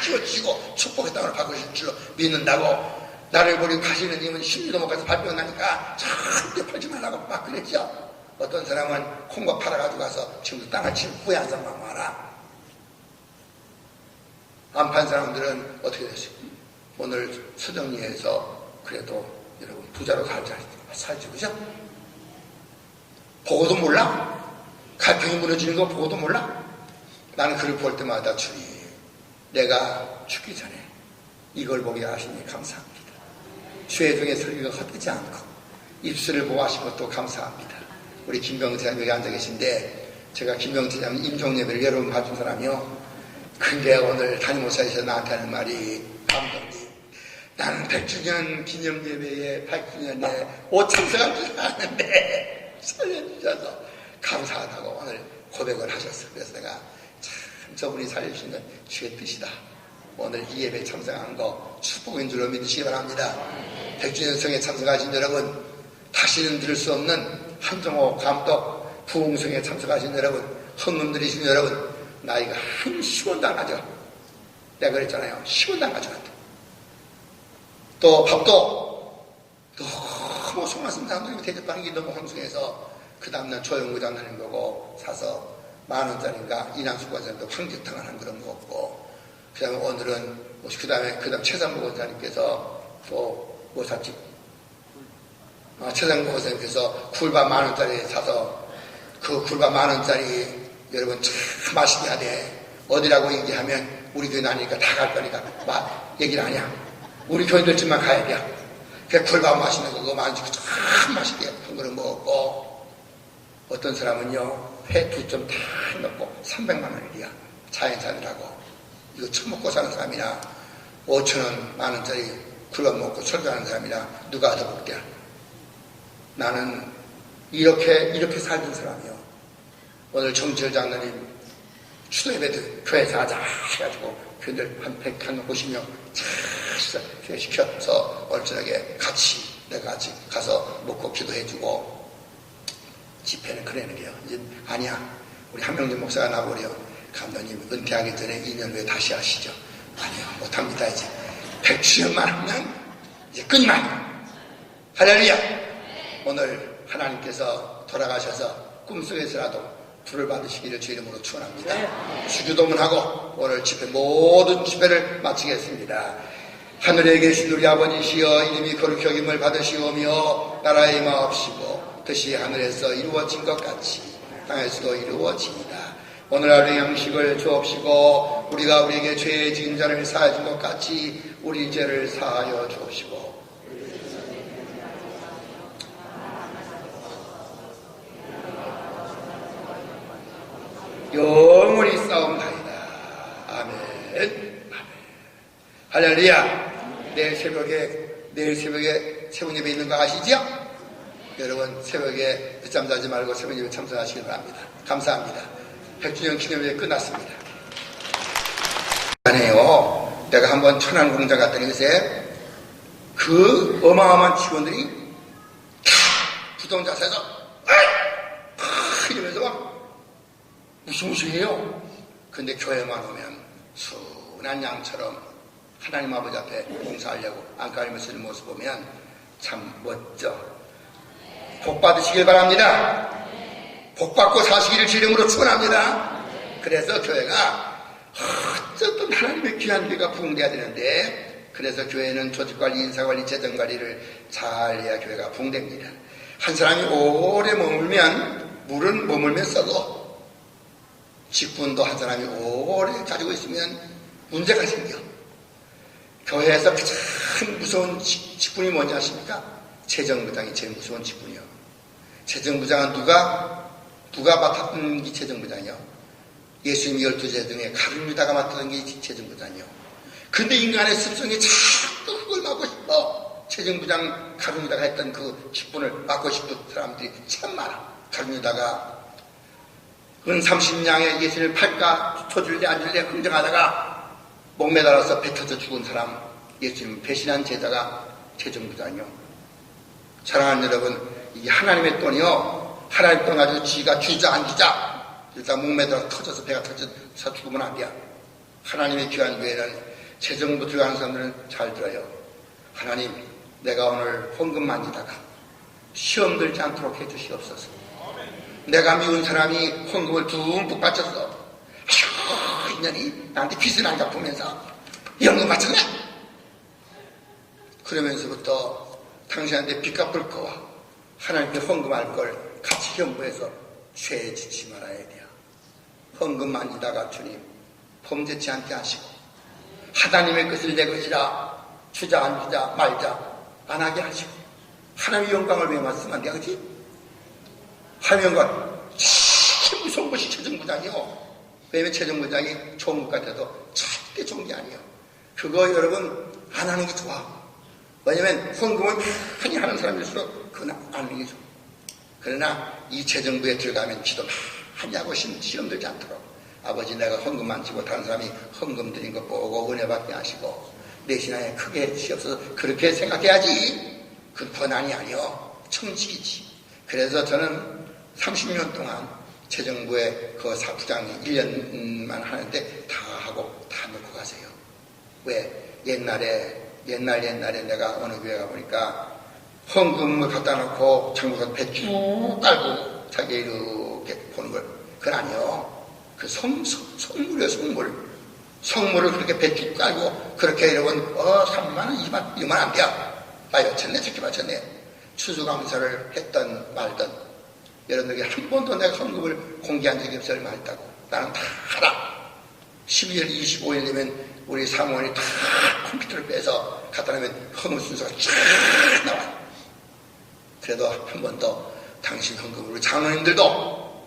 끼워주시고 축복의 땅으로 바꾸실 줄로 믿는다고. 나를 버리고 가시는 님은 심리도 못 가서 발병 나니까 절대 팔지 말라고 막 그랬죠. 어떤 사람은 콩과 팔아가지고 가서 지금도 땅을 치고 후회한 사람만 많아. 안 판 사람들은 어떻게 됐어요? 오늘 서정리에서 그래도 여러분 부자로 살지 그죠? 보고도 몰라? 가평이 무너지는 거 보고도 몰라? 나는 그를 볼 때마다 주님 내가 죽기 전에 이걸 보게 하시니 감사합니다. 주의 중에 설교가 헛되지 않고 입술을 보호하신 것도 감사합니다. 우리 김병재님 여기 앉아 계신데 제가 김병재님 임종예배를 여러 번 봐준 사람이요. 근데 오늘 담임목사에서 나한테 하는 말이 감독님 나는 100주년 기념예배에 100주년에 5참석한 줄 알았는데 살려주셔서 감사하다고 오늘 고백을 하셨어요. 그래서 내가 참 저분이 살려주신 건 주의 뜻이다. 오늘 이 예배에 참석한 거 축복인 줄로 믿으시기 바랍니다. 100주년 성에 참석하신 여러분, 다시는 들을 수 없는 한정호 감독 부흥성에 참석하신 여러분, 헌금들이신 여러분, 나이가 한 10원도 안 가져가. 내가 그랬잖아요. 10원도 안 가져간다. 또 밥도 너무 속말씀 사람들이 대접하는 게 너무 황송해서 그 다음날 조영구 장로님 보고 사서 10,000원짜리인가 인왕수과장도 황제탕을 한 그릇 먹었고 그 다음에 오늘은 그 다음 최상목 원장님께서 또 뭐 샀지? 최상목 원장님께서 굴밥 10,000원짜리 사서 그 굴밥 10,000원짜리 여러분 참 맛있게 하네. 어디라고 얘기하면 우리 교회 아니니까 다 갈 거니까 얘기를 하냐. 우리 교인들쯤만 가야 돼. 그 굴밥 맛있는 거 그거 만지고 참 맛있게 한 그릇 먹었고 어떤 사람은요 회 2점 다 넣고 300만 원이야. 자연산이라고. 이거 처먹고 사는 사람이나 5,000원 10,000원짜리 굴밥 먹고 설교하는 사람이나 누가 더 먹게. 나는 이렇게 살던 사람이요. 오늘 정철 장로님 추도예배도 교회에서 하자 해가지고 교인들 한 150명 잘 교회시켜서 오늘 저녁에 내가 같이 가서 먹고 기도해주고 집회는 그래는 게요. 이제 아니야. 우리 한명준 목사가 나버려. 감독님 은퇴하기 전에 2년 후에 다시 하시죠. 아니요. 못합니다. 이제 100주년만 하면 이제 끝나요. 할렐루야. 오늘 하나님께서 돌아가셔서 꿈속에서라도 불을 받으시기를 주 이름으로 축원합니다. 주기도문하고 오늘 집회 모든 집회를 마치겠습니다. 하늘에 계신 우리 아버지시여 이름이 거룩히 여김을 받으시오며 나라의 임하옵시고 뜻이 하늘에서 이루어진 것 같이 땅에서도 이루어지이다. 오늘 하루 양식을 주옵시고 우리가 우리에게 죄의 지은 자를 사하여 준 것 같이 우리 죄를 사하여 주옵시고 영원히 싸움나이다. 아멘. 할렐루야. 내일 새벽에 새벽 예배 있는 거 아시죠? 여러분 새벽에 늦잠 자지 말고 새벽 예배 참석하시기 바랍니다. 감사합니다. 100주년 기념예배 끝났습니다. 안에요. 내가 한번 천안공장 갔더니 글쎄 그 그 어마어마한 직원들이 다 부동자세에서 이러면서 막 무시무시해요. 근데 교회만 오면 순한 양처럼 하나님 아버지 앞에 봉사하려고 안간힘을 쓰는 모습 보면 참 멋져. 복 받으시길 바랍니다. 복 받고 사시기를 주름으로 축원합니다. 그래서 교회가 어쨌든 하나님의 귀한 교회가 부흥돼야 되는데, 그래서 교회는 조직관리, 인사관리, 재정관리를 잘해야 교회가 부흥됩니다. 한 사람이 오래 머물면, 물은 머물면 썩어. 직분도 한 사람이 오래 가지고 있으면 문제가 생겨. 교회에서 가장 무서운 직분이 뭔지 아십니까? 재정부장이 제일 무서운 직분이요. 재정부장은 누가 맡았던 게 재정부장이요? 예수님 12제자 중에 가룟유다가 맡았던 게 재정부장이요. 근데 인간의 습성이 자꾸 그걸 맡고 싶어. 재정부장 가룟유다가 했던 그 직분을 맡고 싶은 사람들이 참 많아. 가룟유다가 은 30냥에 예수님을 팔까 줘줄래 안 줄래 흥정하다가 목매달아서 배 터져 죽은 사람, 예수님 배신한 제자가 재정부장이요. 사랑하는 여러분, 이게 하나님의 돈이요. 하나님 돈 가지고 지가 주자 안 주자 일단 목매달아서 터져서 배가 터져서 죽으면 안 돼. 하나님의 귀한 교회는 재정부 들어가는 사람들은 잘 들어요. 하나님, 내가 오늘 헌금 만지다가 시험 들지 않도록 해주시옵소서. 내가 미운 사람이 헌금을 듬뿍 바쳤어. 인연이 나한테 빚을 안 갚으면서 연금 바쳤네. 그러면서부터 당신한테 빚 갚을 거와 하나님께 헌금할 걸 같이 현부해서 죄에 지지 말아야 돼요. 헌금 만지다가 주님 범죄치 않게 하시고 하나님의 것을 내 것이라 주자 안 주자 말자 안 하게 하시고 하나님의 영광을 위해 말씀한 데 그지? 하나님의 영광 참 무서운 것이 재정부장이요. 왜냐면 재정부장이 좋은 것 같아도 절대 좋은 게 아니에요. 그거 여러분 안 하는 게 좋아. 왜냐면 헌금을 많이 하는 사람일수록 그건 안 하는 게 좋아. 그러나 이 재정부에 들어가면 기도 많이 하고 시험 들지 않도록 아버지 내가 헌금만 치고 다른 사람이 헌금 드린 거 보고 은혜 받게 하시고 내 신앙에 크게 해주시옵소서. 그렇게 생각해야지. 그 권한이 아니요 청직이지. 그래서 저는 30년 동안 재정부의 그 사부장이 1년만 하는데 다 하고 다 놓고 가세요. 왜? 옛날에 내가 어느 교회 가보니까 헌금을 갖다 놓고 장부가 배 쭉 깔고 자기 이렇게 보는 걸. 그건 아니요. 그 성물이에요, 성물. 성물을 그렇게 배 쭉 깔고 그렇게 여러분 3만원, 2만, 이러면 안 돼요. 맞췄네, 저렇게 맞췄네. 추수감사를 했던 말든 여러분에게 한 번도 내가 헌금을 공개한 적이 없어. 얼마 했다고. 나는 다 하라. 12월 25일 되면 우리 사무원이 다 컴퓨터를 빼서 갖다 놓으면 헌금 순서가 쫙 나와. 그래도 한 번도 당신 헌금을 우리 장로님들도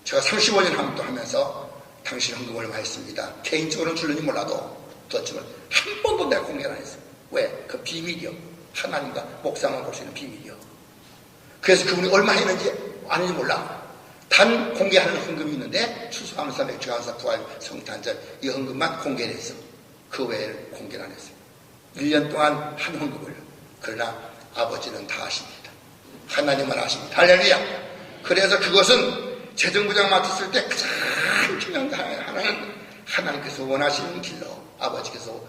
제가 35년 한번도 하면서 당신 헌금을 많이 했습니다. 개인적으로는 줄는지 몰라도 그렇지만 한 번도 내가 공개를 안 했어요. 왜? 그 비밀이요. 하나님과 목사만 볼 수 있는 비밀이요. 그래서 그분이 얼마 했는지 아는지 몰라. 단 공개하는 헌금이 있는데 추수감사, 맥주감사, 부활, 성탄절 이 헌금만 공개를 했어. 그 외에는 공개를 안 했어요. 1년 동안 한 헌금을. 그러나 아버지는 다 아십니다. 하나님만 아십니다. 할렐루야. 그래서 그것은 재정부장 맡았을 때 가장 중요한 거 하나는 하나님께서 원하시는 길로 아버지께서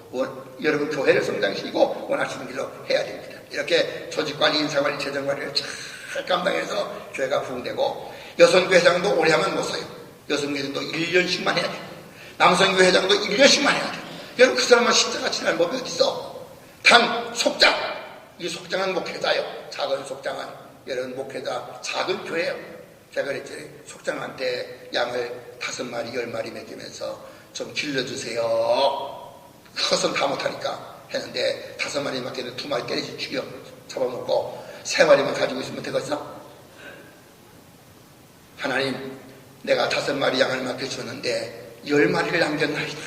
여러분 교회를 성장시키고 원하시는 길로 해야 됩니다. 이렇게 조직관리, 인사관리, 재정관리를 잘 감당해서 교회가 부흥되고 여성교회 회장도 오래 하면 못 써요. 여성교회 회장도 1년씩만 해야 돼요. 남성교회 회장도 1년씩만 해야 돼요. 여러분 그 사람만 십자가 지날 법이 어딨어. 단 속장, 이 속장은 목회자요. 작은 속장은 여러분 목회자 작은 교회예요. 제가 그랬잖아요. 속장한테 양을 5마리 10마리 먹이면서 좀 길러주세요. 컷은 다 못하니까 했는데 5마리 맡기는데 2마리 깨리지 죽여 잡아먹고 3마리만 가지고 있으면 되겠어? 하나님, 내가 5마리 양을 맡겨주었는데 10마리를 남겼나이다.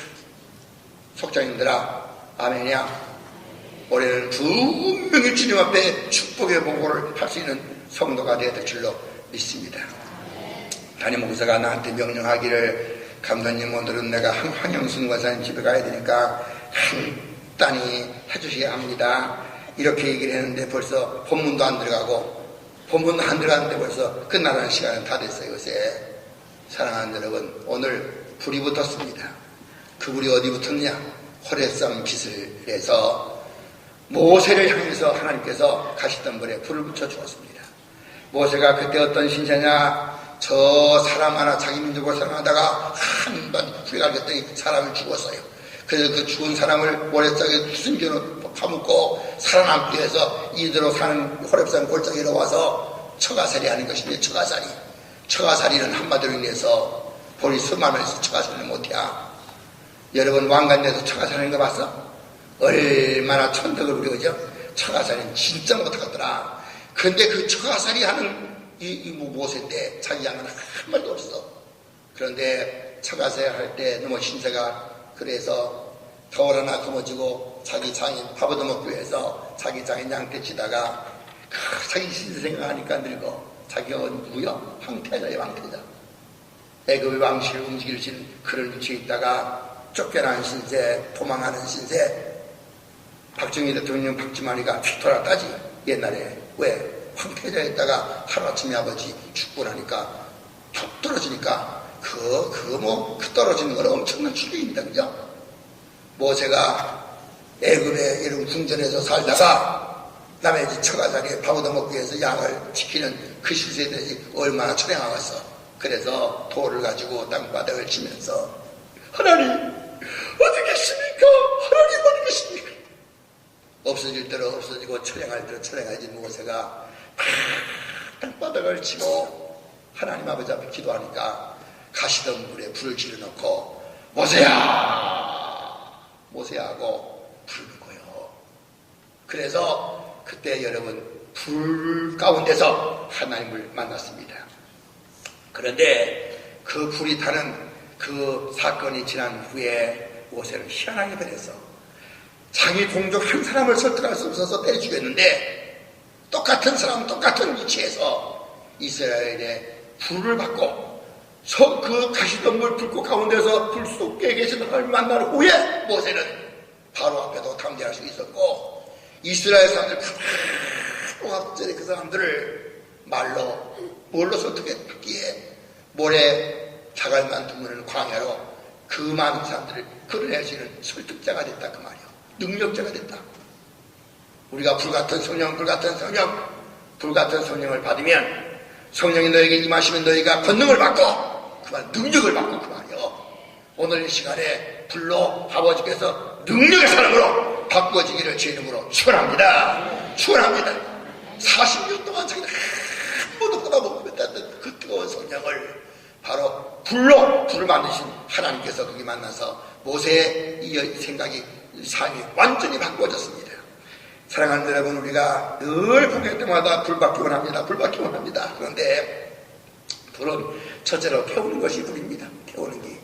속장님들아, 아멘이야. 올해는 분명히 주님 앞에 축복의 보고를 할 수 있는 성도가 되어야 될 줄로 믿습니다. 담임 목사가 나한테 명령하기를, 감독님 오늘은 내가 황영순 권사님 집에 가야 되니까 간단히 해주셔야 합니다. 이렇게 얘기를 했는데 벌써 본문도 안 들어가고 본문도 안 들어갔는데 벌써 끝나가는 시간은 다 됐어요. 요새 사랑하는 여러분, 오늘 불이 붙었습니다. 그 불이 어디 붙었냐? 호렙산 기슭에서 모세를 향해서 하나님께서 가시던 불에 불을 붙여 주었습니다. 모세가 그때 어떤 신세냐? 저 사람 하나 자기 민족을 사랑하다가 한번 후회하겠더니 사람을 죽었어요. 그래서 그 죽은 사람을 모래짝에 숨겨놓고 파묻고 살아남기 위해서 이대로 사는 호렙산 골짜기로 와서 처가살이 하는 것입니다. 처가살이. 처가살이는 한마디로 인해서 볼이 수많아서 처가살이는 못해야. 여러분 왕관에서 처가살하는 거 봤어? 얼마나 천덕을 부려오죠? 처가살이는 진짜 못하겠더라. 그런데 그 처가살이 하는 이 모세인데 자기 양은 한 말도 없어. 그런데 처가살 할 때 너무 신세가 그래서 겨울 하나 거머쥐고 자기 장인 밥 얻어먹기 위해서 자기 장인 양떼 치다가 자기 신세 생각하니까 늙어. 자기가 누구요? 황태자예요. 황태자. 애굽의 왕실을 움직일 수 있는 그런 위치에 있다가 쫓겨난 신세, 도망하는 신세. 박정희 대통령 박지만이가 휘돌았다지. 옛날에. 왜? 황태자에다가 하루아침에 아버지 죽고 나니까 툭 떨어지니까 그 떨어지는 건 엄청난 충격입니다. 그죠? 모세가 애굽의 이런 궁전에서 살다가 남의 집 처가살이에 밥 얻어먹기 위해서 양을 지키는 그 실세에 대해서 얼마나 초량하겠어. 그래서 돌을 가지고 땅바닥을 치면서 하나님 어디 계십니까? 하나님 어디 계십니까? 없어질 대로 없어지고 초량할 대로 초량해진 모세가 땅바닥을 치고 하나님 아버지 앞에 기도하니까 가시던 불에 불을 지르놓고 모세야 모세야 하고 부르는 거예요. 그래서 그때 여러분 불 가운데서 하나님을 만났습니다. 그런데 그 불이 타는 그 사건이 지난 후에 모세는 희한하게 변해서 자기 동족 한 사람을 설득할 수 없어서 때려 죽였는데 똑같은 사람 똑같은 위치에서 이스라엘에 불을 받고 그 가시던 물 불꽃 가운데서 불 속에 계신 하나님을 만난 후에 모세는 바로 앞에도 담대할 수 있었고 이스라엘 사람들 그 사람들을 뭘로 설득했기에 모래 자갈만 두면 광야로 그 많은 사람들을 끌어내시는 설득자가 됐다 그 말이요. 능력자가 됐다. 우리가 불같은 성령을 받으면 성령이 너에게 임하시면 너희가 권능을 받고 그만 능력을 받고 그 말이요. 오늘 이 시간에 불로 아버지께서 능력의 사람으로 바꿔지기를 제 이름으로 축원합니다. 축원합니다. 40년 동안 자기는 한 번도 끊어먹고 뱉었던 그 뜨거운 성령을 바로 불을 만드신 하나님께서 거기 만나서 모세의 이 생각이 삶이 완전히 바꿔졌습니다. 사랑하는 여러분, 우리가 늘 보낼 때마다 불 받기 원합니다. 불 받기 원합니다. 그런데 불은 첫째로 태우는 것이 불입니다. 태우는 게.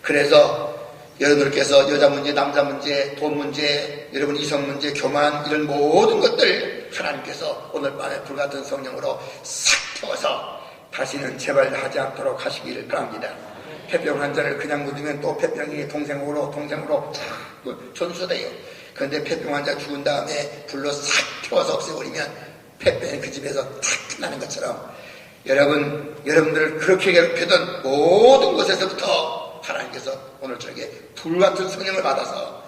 그래서 여러분들께서 여자 문제, 남자 문제, 돈 문제, 여러분 이성 문제, 교만 이런 모든 것들 하나님께서 오늘 밤에 불같은 성령으로 싹 태워서 다시는 제발 하지 않도록 하시기를 바랍니다. 폐병 환자를 그냥 묻으면 또 폐병이 동생으로 자꾸 전수돼요. 그런데 폐병 환자 죽은 다음에 불로 싹 태워서 없애버리면 폐병이 그 집에서 탁 끝나는 것처럼 여러분들 그렇게 괴롭히던 모든 곳에서부터 하나님께서 오늘 저에게 불같은 성령을 받아서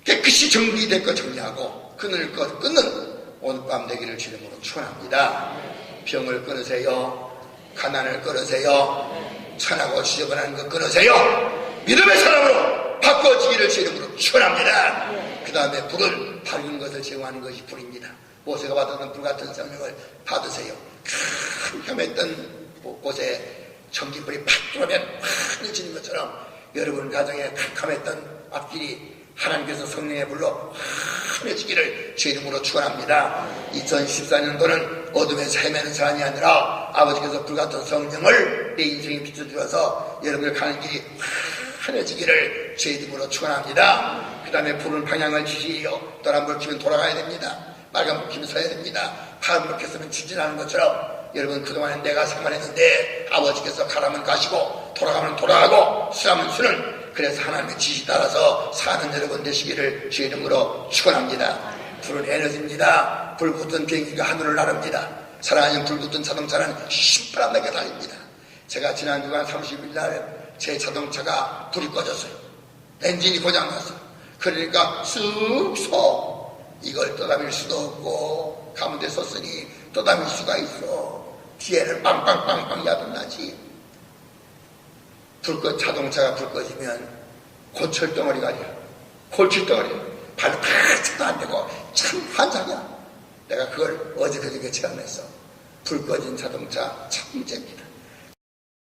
깨끗이 정리될 것 정리하고 끊을 것 끊는 오늘 밤 되기를 주님으로 축원합니다. 병을 끊으세요. 가난을 끊으세요. 천하고 지저분한 것 끊으세요. 믿음의 사람으로 바꿔지기를 제 이름으로 축원합니다. 그 다음에 불은 밝은 것을 제공하는 것이 불입니다. 모세가 받았던 불같은 성령을 받으세요. 캄캄했던 곳에 전기불이 팍 들어오면 환해지는 것처럼 여러분 가정에 캄캄했던 앞길이 하나님께서 성령의 불로 환해지기를 제 이름으로 축원합니다. 2014년도는 어둠에서 헤매는 사람이 아니라 아버지께서 불같은 성령을 내 인생에 비춰주어서 여러분들 가는 길이 환해지기를 제 이름으로 축원합니다. 그 다음에 불은 방향을 지시요. 노란불 켜면 돌아가야 됩니다. 빨간불 켜면 서야 됩니다. 파란불 켰으면 추진하는 것처럼 여러분 그동안에 내가 생활했는데 아버지께서 가라면 가시고 돌아가면 돌아가고 수하면 수는 그래서 하나님의 지시 따라서 사는 여러분 되시기를 주 이름으로 축원합니다. 불은 에너지입니다. 불 붙은 비행기가 하늘을 나릅니다. 사랑하는 불 붙은 자동차는 시퍼렇게 달립니다. 제가 지난 주간 30일 날 제 자동차가 불이 꺼졌어요. 엔진이 고장났어요. 그러니까 쑥 이걸 떠담일 수도 없고 가운데 썼으니 떠담일 수가 있어. 뒤에는 빵빵빵빵 야단나지. 자동차가 불 꺼지면 고철덩어리가 아니야. 골칫덩어리. 발로 탁 차도 안 되고 참 환상이야. 내가 그걸 어제 그저께 체험했어. 불 꺼진 자동차 참 문제입니다.